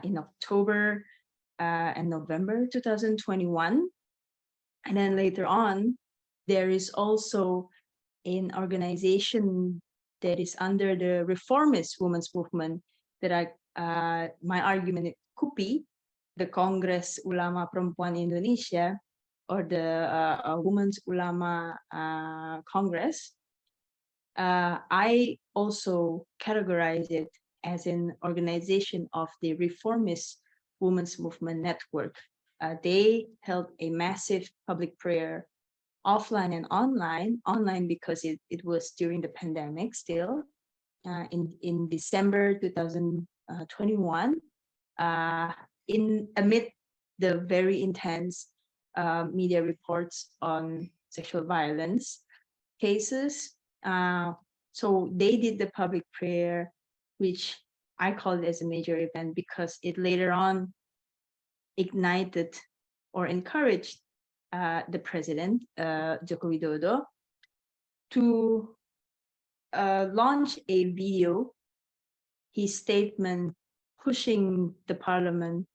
in October and November 2021. And then later on, there is also an organization that is under the reformist women's movement that my argument is KUPI, the Congress Ulama Perempuan Indonesia, or the Women's Ulama Congress. I also categorize it as an organization of the reformist women's movement network. They held a massive public prayer offline and online because it was during the pandemic still, in December 2021, amid the very intense media reports on sexual violence cases. So they did the public prayer, which I call it as a major event because it later on ignited or encouraged the president, Joko Widodo, to launch a video, his statement pushing the parliament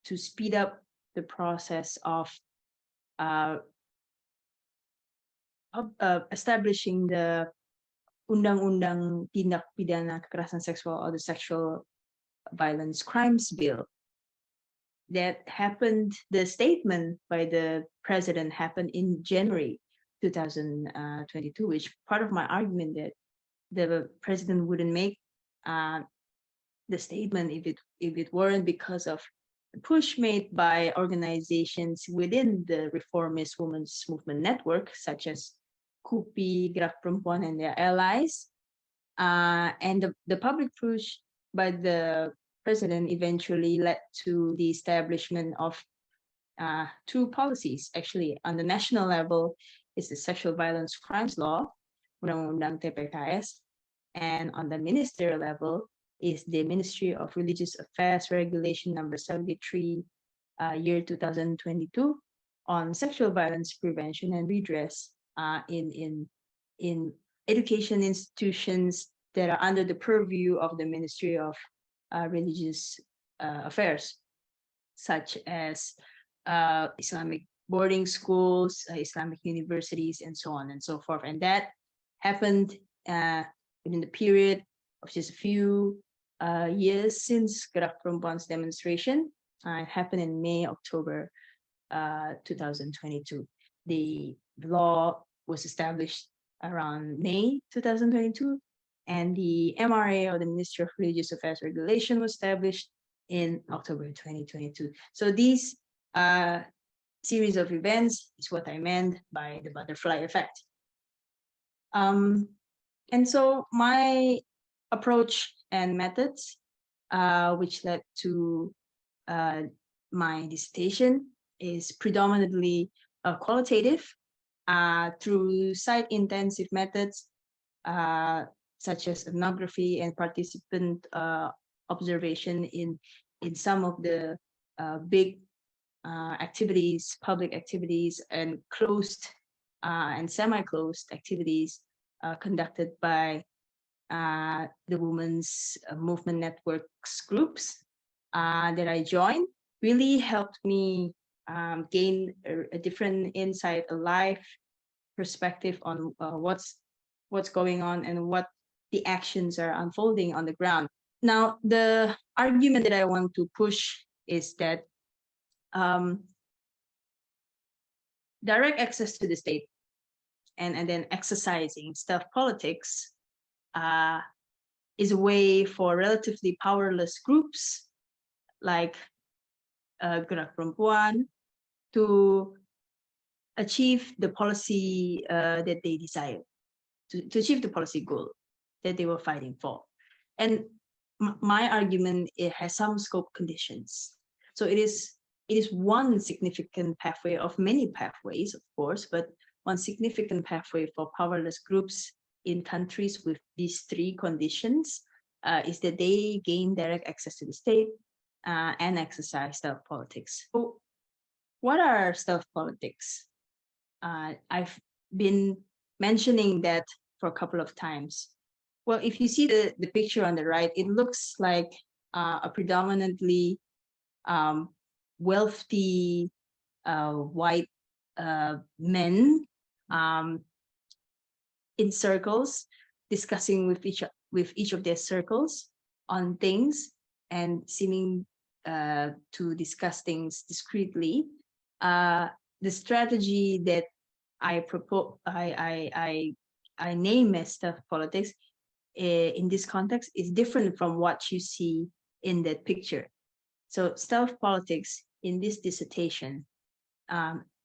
to speed up the process of establishing the Undang-Undang Tindak Pidana Kekerasan Seksual or the Sexual Violence Crimes Bill. That happened, the statement by the president happened in January 2022, which part of my argument that the president wouldn't make the statement if it weren't because of the push made by organizations within the reformist women's movement network, such as KUPI, Gerak Perempuan, and their allies. And the public push by the president eventually led to the establishment of 2 policies. Actually, on the national level, is the Sexual Violence Crimes Law, Undang-Undang TPKS, and on the ministerial level is the Ministry of Religious Affairs Regulation number 73, year 2022, on sexual violence prevention and redress in education institutions that are under the purview of the Ministry of Religious Affairs, such as Islamic boarding schools, Islamic universities, and so on and so forth. And that happened within the period of just a few years since Gerak Perempuan's demonstration. It happened in May, October 2022. The law was established around May 2022, and the MRA, or the Ministry of Religious Affairs Regulation, was established in October 2022. So these series of events is what I meant by the butterfly effect. And so my approach and methods, which led to my dissertation, is predominantly qualitative through site-intensive methods such as ethnography and participant observation in some of the big activities, public activities, and closed and semi-closed activities conducted by the women's movement networks groups that I joined. Really helped me gain a different insight, a life perspective on what's going on and what the actions are unfolding on the ground. Now, the argument that I want to push is that direct access to the state and then exercising stealth politics is a way for relatively powerless groups like Gerak Perempuan to achieve the policy that they desire, to achieve the policy goal that they were fighting for. And my argument, it has some scope conditions. So it is one significant pathway of many pathways, of course, but one significant pathway for powerless groups in countries with these three conditions is that they gain direct access to the state and exercise stealth politics. So what are stealth politics? I've been mentioning that for a couple of times. Well, if you see the picture on the right, it looks like a predominantly wealthy white men in circles discussing with each of their circles on things and seeming to discuss things discreetly. The strategy that I propose, I name as stealth politics in this context is different from what you see in that picture. So stealth politics in this dissertation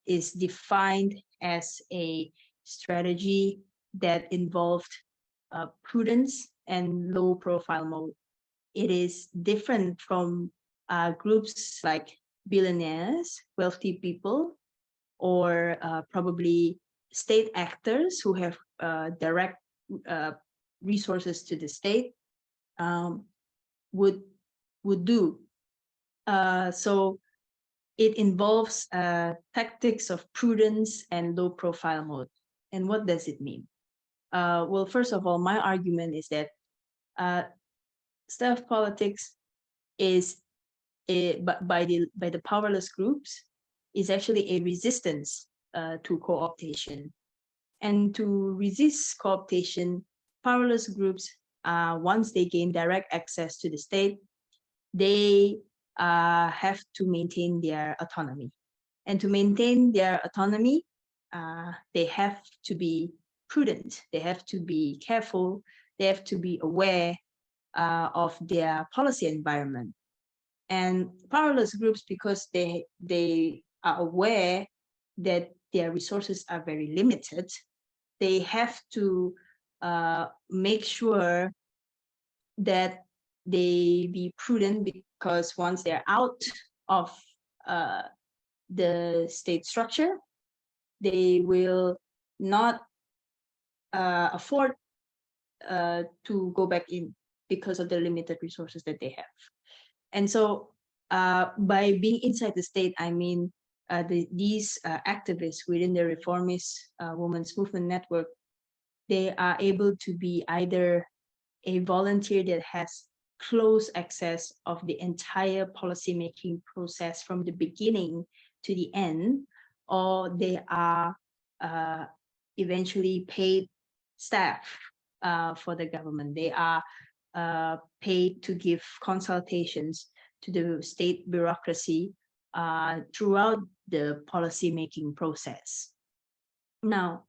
is defined as a strategy that involved prudence and low profile mode. It is different from groups like billionaires, wealthy people, or probably state actors who have direct resources to the state would do. So it involves tactics of prudence and low profile mode. And what does it mean? Well, first of all, my argument is that stealth politics is by the powerless groups is actually a resistance to co-optation. And to resist co-optation, powerless groups, once they gain direct access to the state, they have to maintain their autonomy. And to maintain their autonomy, they have to be prudent, they have to be careful, they have to be aware of their policy environment. And powerless groups, because they are aware that their resources are very limited, they have to make sure that they be prudent, because once they're out of the state structure, they will not afford to go back in because of the limited resources that they have. And so by being inside the state, I mean these activists within the reformist women's movement network, they are able to be either a volunteer that has close access of the entire policymaking process from the beginning to the end, or they are eventually paid staff for the government. They are paid to give consultations to the state bureaucracy throughout the policymaking process. Now,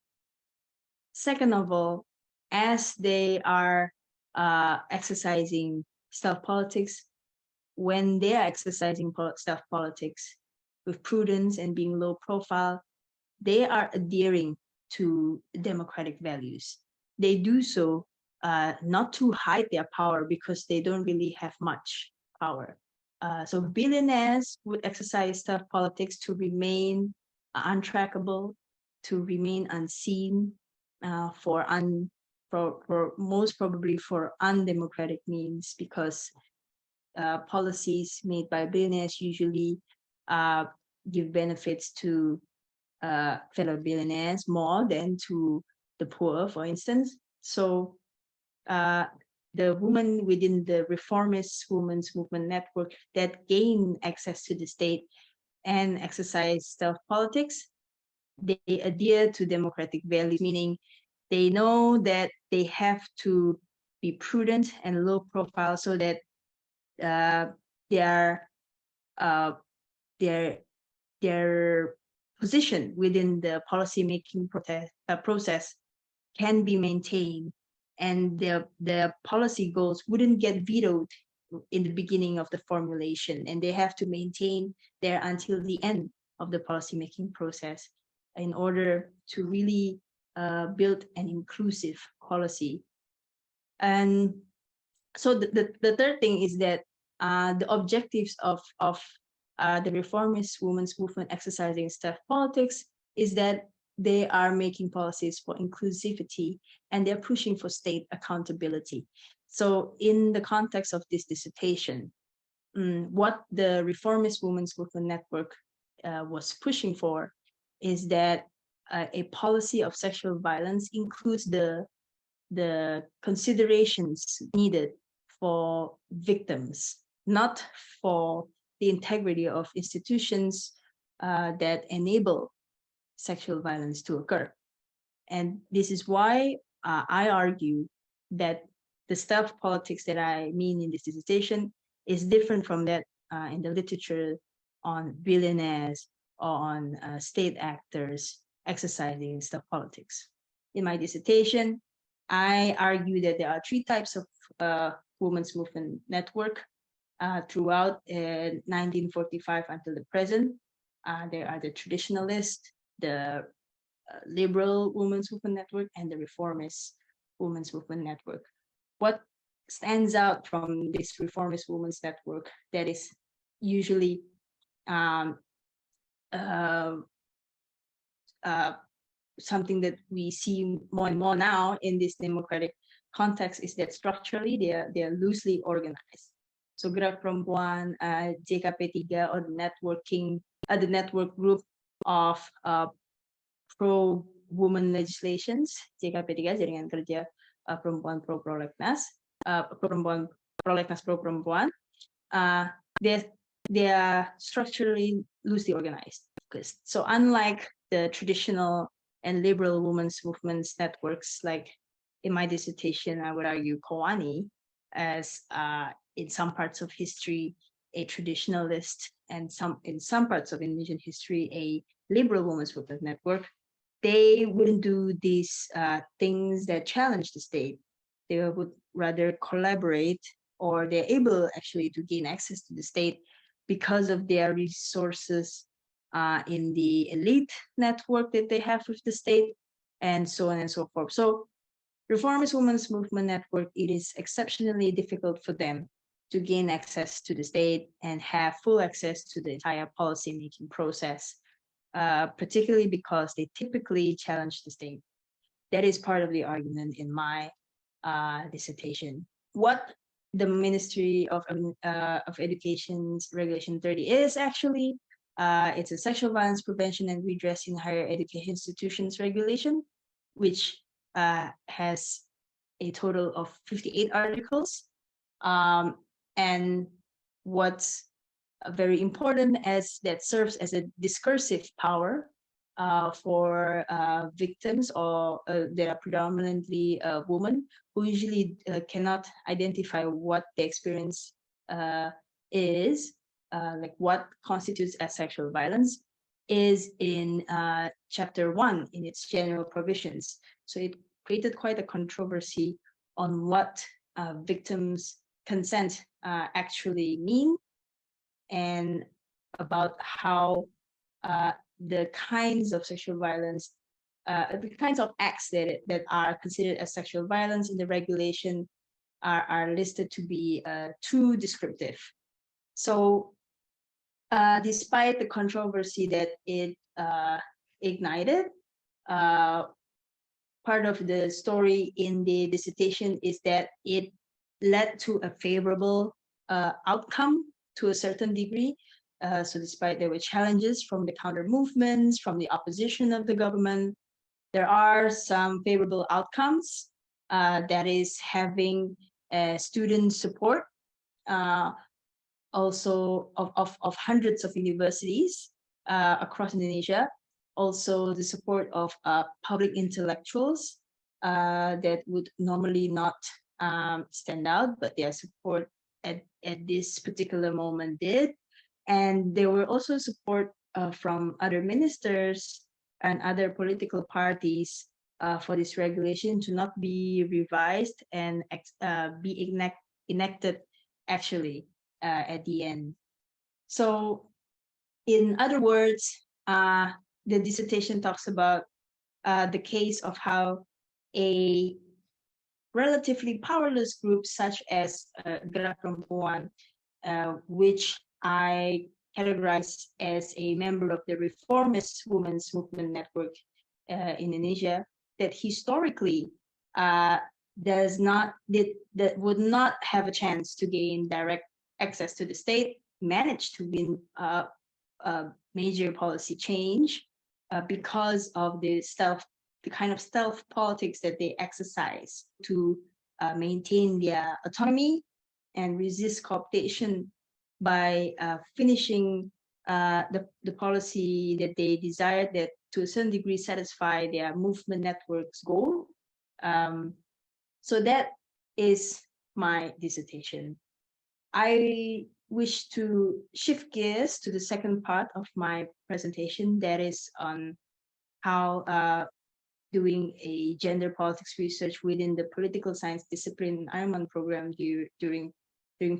second of all, as they are exercising stealth politics, when they are exercising stealth politics with prudence and being low profile, they are adhering to democratic values. They do so not to hide their power because they don't really have much power. So billionaires would exercise stealth politics to remain untrackable, to remain unseen, for most probably for undemocratic means, because policies made by billionaires usually give benefits to fellow billionaires more than to the poor, for instance. So the women within the reformist women's movement network that gain access to the state and exercise stealth politics, they adhere to democratic values, meaning they know that they have to be prudent and low profile so that their position within the policy-making process can be maintained, and the policy goals wouldn't get vetoed in the beginning of the formulation, and they have to maintain there until the end of the policy-making process in order to really build an inclusive policy. And so the third thing is that the objectives of the reformist women's movement exercising stealth politics is that they are making policies for inclusivity and they're pushing for state accountability. So in the context of this dissertation, what the reformist women's movement network was pushing for is that a policy of sexual violence includes the considerations needed for victims, not for the integrity of institutions that enable sexual violence to occur. And this is why I argue that the stealth politics that I mean in this dissertation is different from that in the literature on billionaires or on state actors exercising stealth politics. In my dissertation, I argue that there are three types of women's movement network throughout 1945 until the present. There are the traditionalist, the liberal women's movement network, and the reformist women's movement network. What stands out from this reformist women's network that is usually something that we see more and more now in this democratic context is that structurally they are loosely organized. So Gerak Perempuan, JKP3, or the network group of pro-woman legislations, JKP3, Jaringan Kerja Perempuan Pro Prolegnas, Perempuan Prolegnas Pro Perempuan, they are structurally loosely organized. So unlike the traditional and liberal women's movements networks, like in my dissertation, I would argue Kowani as in some parts of history a traditionalist, and in some parts of Indonesian history a liberal women's movement network, they wouldn't do these things that challenge the state. They would rather collaborate, or they're able actually to gain access to the state because of their resources in the elite network that they have with the state, and so on and so forth. So reformist women's movement network, it is exceptionally difficult for them to gain access to the state and have full access to the entire policy-making process, particularly because they typically challenge the state. That is part of the argument in my dissertation. What the Ministry of Education's Regulation 30 is actually, it's a sexual violence prevention and redress in higher education institutions regulation, which has a total of 58 articles. And what's very important is that serves as a discursive power for victims or that are predominantly women who usually cannot identify what the experience is, like what constitutes as sexual violence, is in chapter 1 in its general provisions. So it created quite a controversy on what victims' consent actually mean, and about how the kinds of sexual violence the kinds of acts that are considered as sexual violence in the regulation are listed to be too descriptive. So despite the controversy that it ignited, part of the story in the dissertation is that it led to a favorable outcome to a certain degree. So despite there were challenges from the counter movements, from the opposition of the government, there are some favorable outcomes, that is having student support, also of hundreds of universities across Indonesia, also the support of public intellectuals that would normally not stand out, but their support at this particular moment did. And there were also support from other ministers and other political parties for this regulation to not be revised and be enacted actually at the end. So in other words, the dissertation talks about the case of how a relatively powerless group such as Gerak Perempuan, which I categorize as a member of the Reformist Women's Movement Network in Indonesia, that historically that would not have a chance to gain direct access to the state, managed to win major policy change because of the kind of stealth politics that they exercise to maintain their autonomy and resist cooptation by finishing the policy that they desired, that to a certain degree satisfy their movement network's goal. So that is my dissertation. I wish to shift gears to the second part of my presentation, that is on how doing a gender politics research within the political science discipline Arryman program during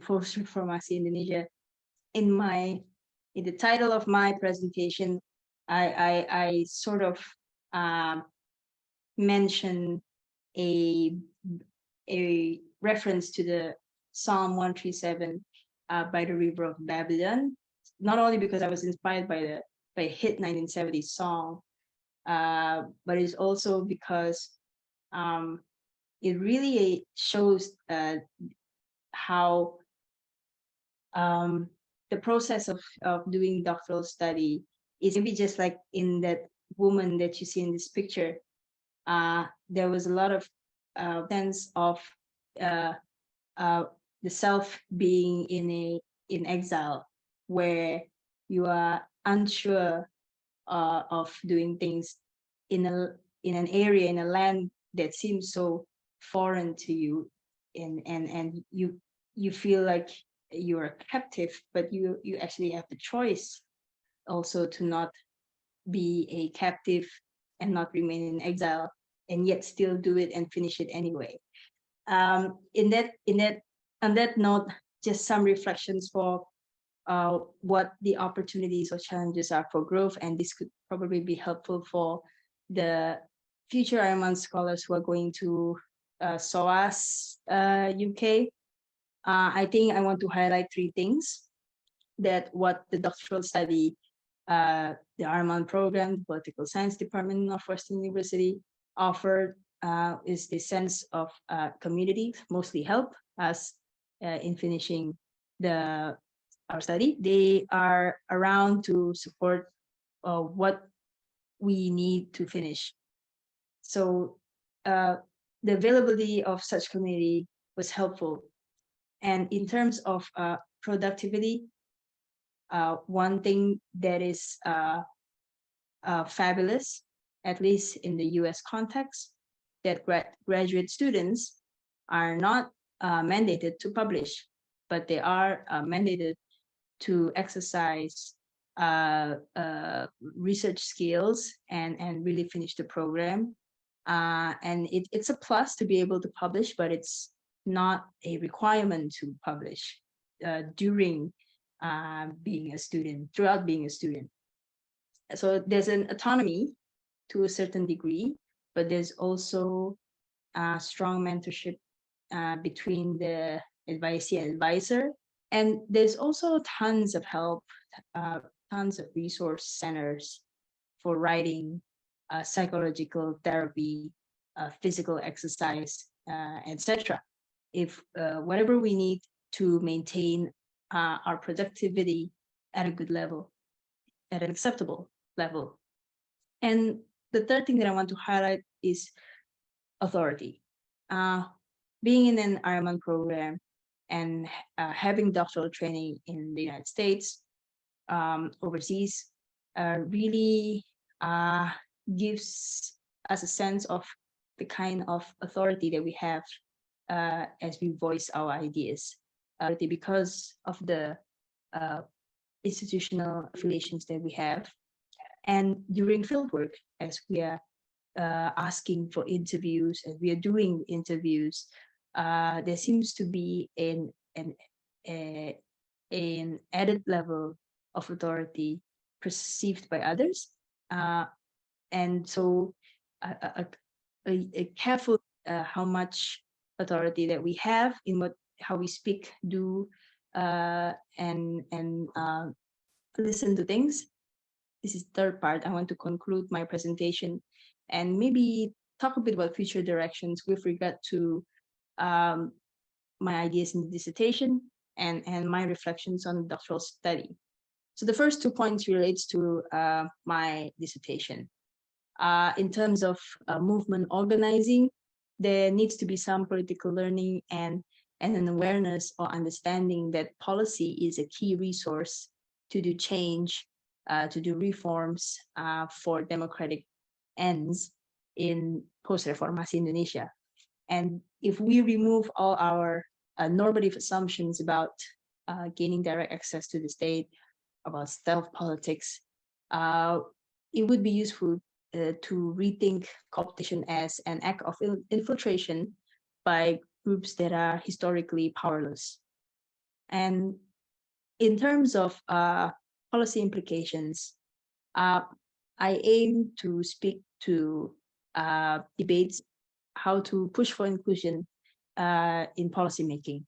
post-reformasi Indonesia. In the title of my presentation, I sort of mention a reference to the Psalm 137 by the River of Babylon, not only because I was inspired by a hit 1970s song, but it's also because it really shows how the process of doing doctoral study is maybe just like in that woman that you see in this picture. There was a lot of sense of the self being in exile, where you are unsure of doing things in an area, in a land that seems so foreign to you, and you feel like you're a captive, but you actually have the choice also to not be a captive and not remain in exile, and yet still do it and finish it anyway. On that note, just some reflections for what the opportunities or challenges are for growth, and this could probably be helpful for the future Arryman scholars who are going to SOAS UK. I think I want to highlight three things that what the doctoral study, the Arryman program, the political science department of Northwestern University offered is the sense of community, mostly help us in finishing our study. They are around to support what we need to finish. So the availability of such community was helpful. And in terms of productivity, one thing that is fabulous, at least in the US context, that graduate students are not mandated to publish, but they are mandated to exercise research skills and really finish the program. And it's a plus to be able to publish, but it's not a requirement to publish during being a student, throughout being a student. So there's an autonomy to a certain degree, but there's also strong mentorship between the advisee and advisor. And there's also tons of help, tons of resource centers for writing, psychological therapy, physical exercise, etc. If whatever we need to maintain our productivity at a good level, at an acceptable level. And the third thing that I want to highlight is authority. Being in an Arryman program and having doctoral training in the United States, overseas, really gives us a sense of the kind of authority that we have as we voice our ideas, because of the institutional affiliations that we have. And during fieldwork, as we are asking for interviews and we are doing interviews, there seems to be an added level of authority perceived by others. And so a careful how much authority that we have in how we speak, do, and listen to things. This is the third part. I want to conclude my presentation and maybe talk a bit about future directions with regard to my ideas in the dissertation and my reflections on the doctoral study. So the first 2 points relates to my dissertation. In terms of movement organizing, there needs to be some political learning and an awareness or understanding that policy is a key resource to do change, to do reforms for democratic ends in post-reformasi Indonesia. And if we remove all our normative assumptions about gaining direct access to the state, about stealth politics, it would be useful to rethink competition as an act of infiltration by groups that are historically powerless. And in terms of policy implications, I aim to speak to debates how to push for inclusion in policymaking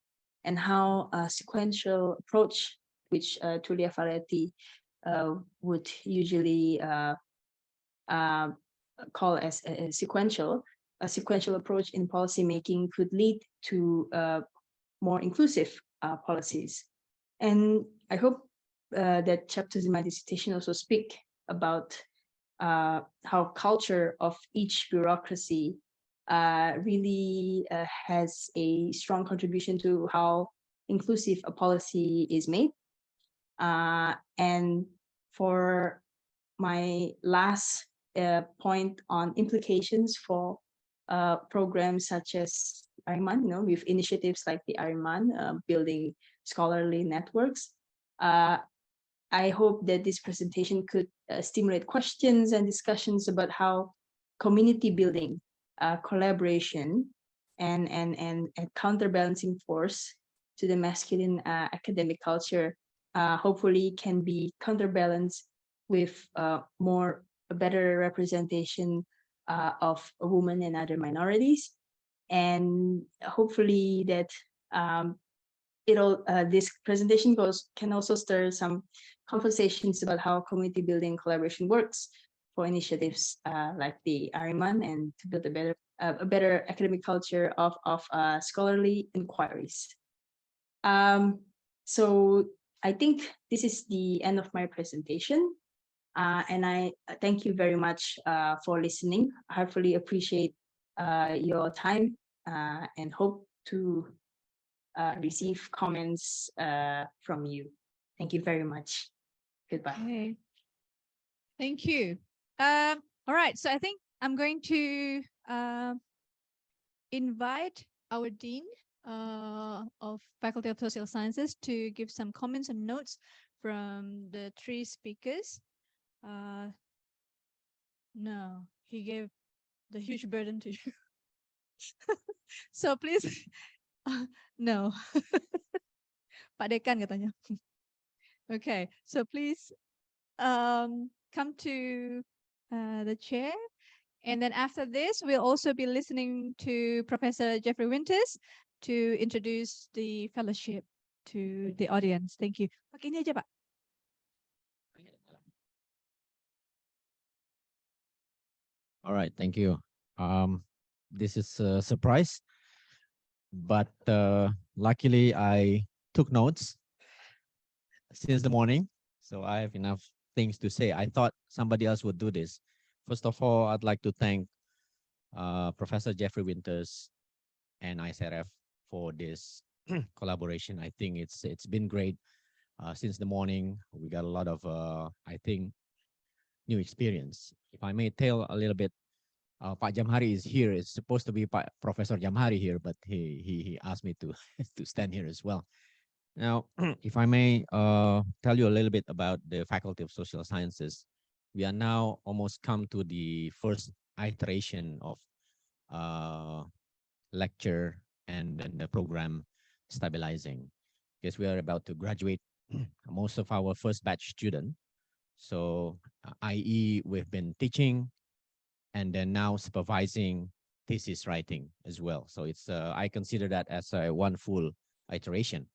and how a sequential approach, which Tulia Faletti would usually call as a sequential approach in policymaking could lead to more inclusive policies. And I hope that chapters in my dissertation also speak about how culture of each bureaucracy really has a strong contribution to how inclusive a policy is made. And for my last point on implications for programs such as Arryman, with initiatives like the Arryman, building scholarly networks. I hope that this presentation could stimulate questions and discussions about how community building, collaboration, and counterbalancing force to the masculine academic culture hopefully can be counterbalanced with a better representation of women and other minorities, and hopefully that this presentation can also stir some conversations about how community building collaboration works for initiatives like the Arryman, and to build a better academic culture of scholarly inquiries. So I think this is the end of my presentation. And I thank you very much for listening. I hopefully appreciate your time and hope to receive comments from you. Thank you very much. Goodbye. Okay. Thank you. All right, so I think I'm going to invite our Dean of Faculty of Social Sciences to give some comments and notes from the 3 speakers. No, he gave the huge burden to you. So please, no. Pak Dekan katanya. Okay, so please come to the chair. And then after this, we'll also be listening to Professor Jeffrey Winters to introduce the fellowship to the audience. Thank you. Pakai ini aja, Pak. All right, thank you. This is a surprise, but luckily I took notes since the morning, so I have enough things to say. I thought somebody else would do this. First of all, I'd like to thank Professor Jeffrey Winters and ISRF for this collaboration. I think it's been great since the morning. We got a lot of I think new experience. If I may tell a little bit, Pak Jamhari is here. It's supposed to be Professor Jamhari here, but he asked me to to stand here as well. Now, if I may tell you a little bit about the Faculty of Social Sciences, we are now almost come to the first iteration of lecture and then the program stabilizing, because we are about to graduate most of our first batch student. So, i.e., we've been teaching and then now supervising thesis writing as well. So it's I consider that as a one full iteration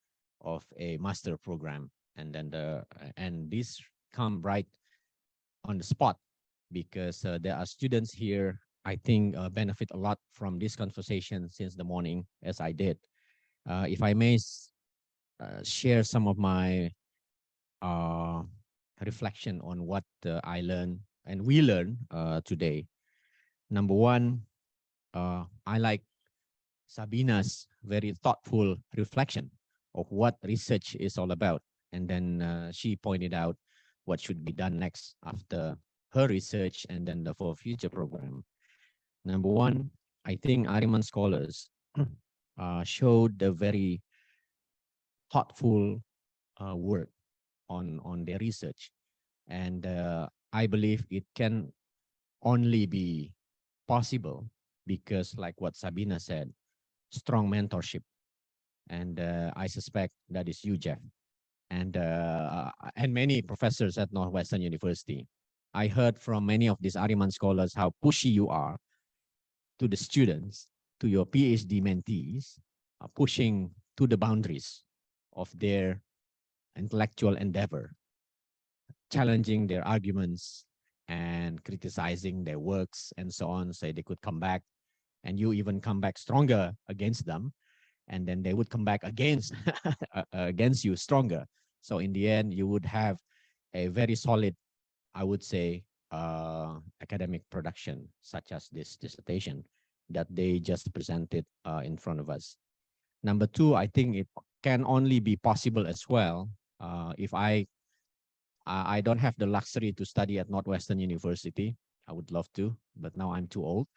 of a master program, and then and this come right on the spot because there are students here I think benefit a lot from this conversation since the morning, as I did. If I may share some of my reflection on what I learned and we learned today. Number one, I like Sabina's very thoughtful reflection of what research is all about. And then she pointed out what should be done next after her research and then for future program. Number one, I think Arryman Scholars showed the very thoughtful work on their research. And I believe it can only be possible because, like what Sabina said, strong mentorship. And I suspect that is you, Jeff, and many professors at Northwestern University. I heard from many of these Arryman scholars how pushy you are to the students, to your PhD mentees, pushing to the boundaries of their intellectual endeavor, challenging their arguments and criticizing their works and so on, so they could come back, and you even come back stronger against them, and then they would come back against against you stronger. So in the end, you would have a very solid, I would say, academic production, such as this dissertation that they just presented in front of us. Number two, I think it can only be possible as well if I don't have the luxury to study at Northwestern University. I would love to, but now I'm too old.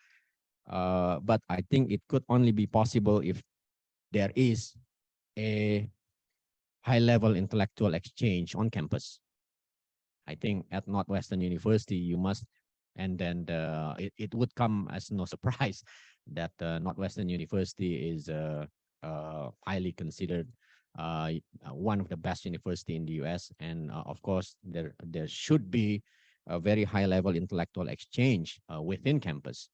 But I think it could only be possible if there is a high-level intellectual exchange on campus. I think at Northwestern University, you must, and then it would come as no surprise that Northwestern University is highly considered one of the best university in the US. And of course, there should be a very high-level intellectual exchange within campus.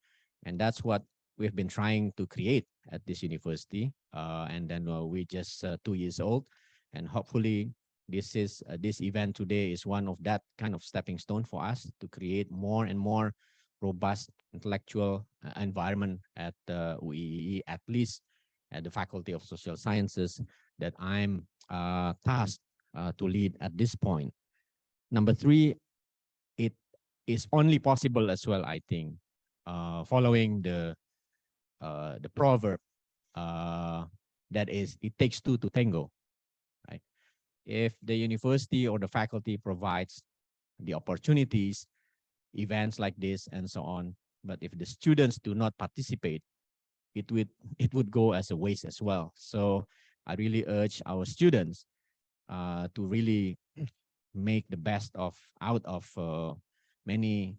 And that's what we've been trying to create at this university. And then we're just 2 years old. And hopefully, this event today is one of that kind of stepping stone for us to create more and more robust intellectual environment at UII, at least at the Faculty of Social Sciences that I'm tasked to lead at this point. Number three, it is only possible as well, I think, following the proverb that is, it takes two to tango, right? If the university or the faculty provides the opportunities, events like this and so on, but if the students do not participate, it would go as a waste as well. So I really urge our students to really make the best out of many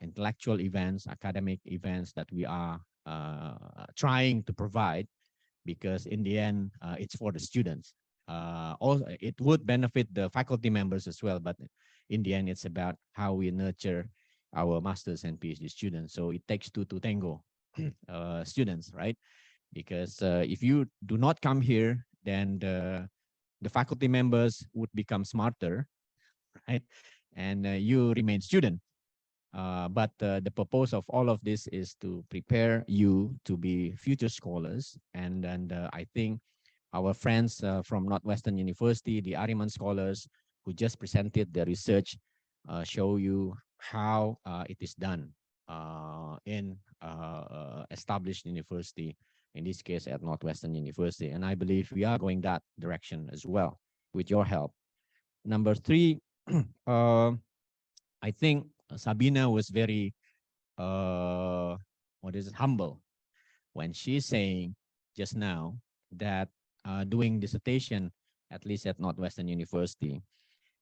intellectual events, academic events that we are trying to provide, because in the end, it's for the students. Also, it would benefit the faculty members as well, but in the end, it's about how we nurture our masters and PhD students. So it takes two to tango students, right? Because if you do not come here, then the faculty members would become smarter, right? And you remain student. But the purpose of all of this is to prepare you to be future scholars. And I think our friends from Northwestern University, the Arryman Scholars, who just presented their research, show you how it is done in established university, in this case at Northwestern University. And I believe we are going that direction as well with your help. Number three, I think Sabina was very, humble when she's saying just now that doing dissertation, at least at Northwestern University,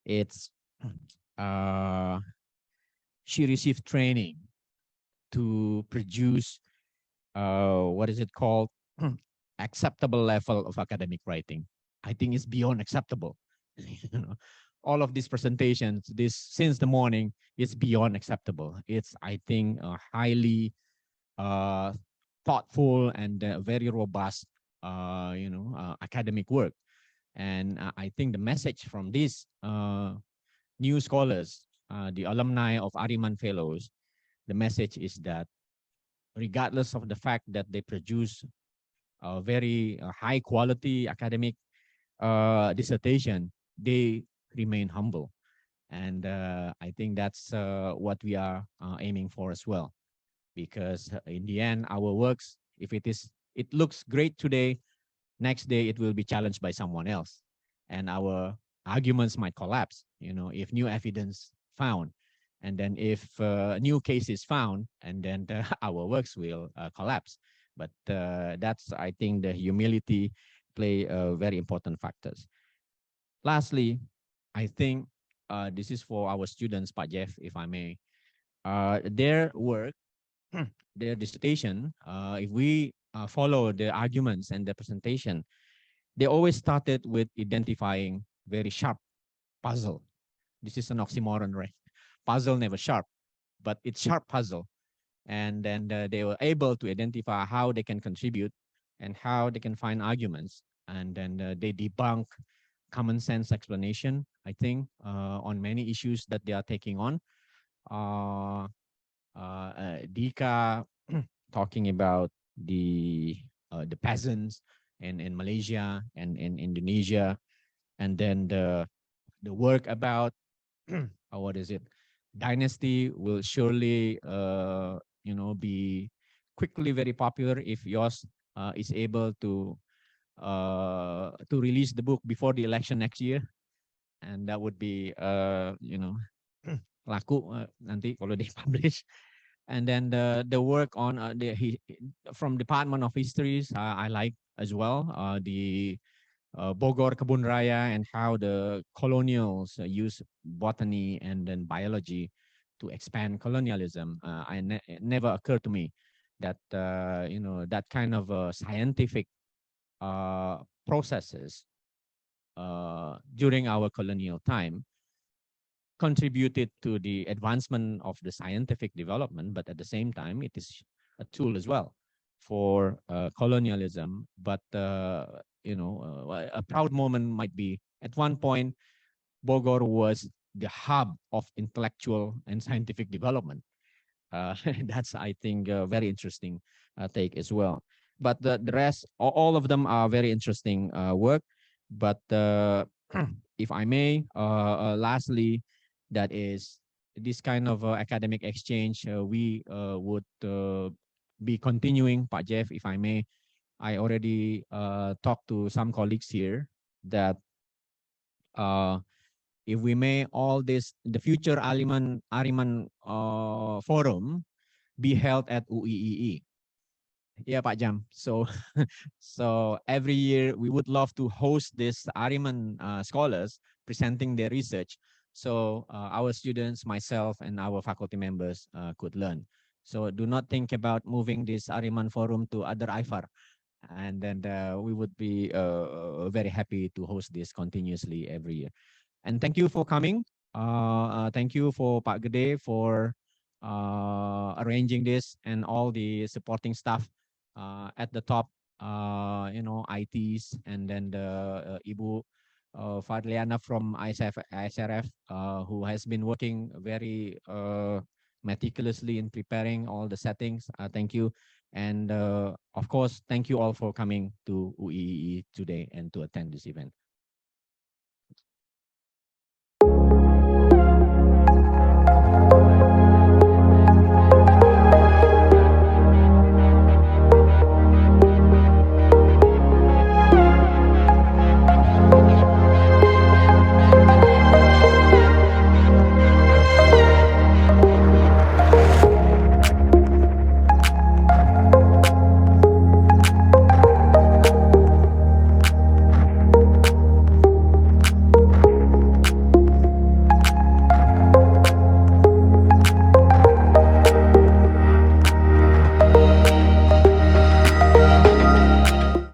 it's she received training to produce what is it called, acceptable level of academic writing. I think it's beyond acceptable. You know, all of these presentations, this since the morning, is beyond acceptable. It's, I think, highly thoughtful and very robust, academic work. And I think the message from these new scholars, the alumni of Arryman Fellows, the message is that regardless of the fact that they produce a very high quality academic dissertation, they remain humble. And I think that's what we are aiming for as well. Because in the end, our works, if it looks great today, next day it will be challenged by someone else. And our arguments might collapse, if new evidence found. And then if new cases found, and then our works will collapse. But that's, I think, the humility play very important factors. Lastly, I think this is for our students, Pak Jeff, if I may. Their work, their dissertation, if we follow the arguments and the presentation, they always started with identifying very sharp puzzle. This is an oxymoron, right? Puzzle never sharp, but it's sharp puzzle. And then they were able to identify how they can contribute and how they can find arguments. And then they debunk common sense explanation, I think, on many issues that they are taking on. Dika talking about the peasants in Malaysia and in Indonesia, and then the work about what is it, dynasty will surely be quickly very popular if yours is able to release the book before the election next year, and that would be laku nanti kalau di publish. And then the work on from Department of Histories, I like as well, the Bogor Kebun Raya and how the colonials use botany and then biology to expand colonialism. It never occurred to me that that kind of scientific processes during our colonial time contributed to the advancement of the scientific development, but at the same time, it is a tool as well for colonialism. But a proud moment might be at one point, Bogor was the hub of intellectual and scientific development. That's, I think, a very interesting take as well. But the rest, all of them are very interesting work. But if I may, lastly, that is this kind of academic exchange we would be continuing, Pak Jeff, if I may. I already talked to some colleagues here that if we may, all this, the future Arryman Forum be held at UIIE. Yeah, Pak Jam. So, every year we would love to host this Arryman scholars presenting their research. So our students, myself, and our faculty members could learn. So do not think about moving this Arryman Forum to other IFAR. And then we would be very happy to host this continuously every year. And thank you for coming. Thank you for Pak Gde for arranging this, and all the supporting staff at the top, ITs, and then the Ibu Fadliana from ISRF, who has been working very meticulously in preparing all the settings. Thank you. And of course, thank you all for coming to UII today and to attend this event.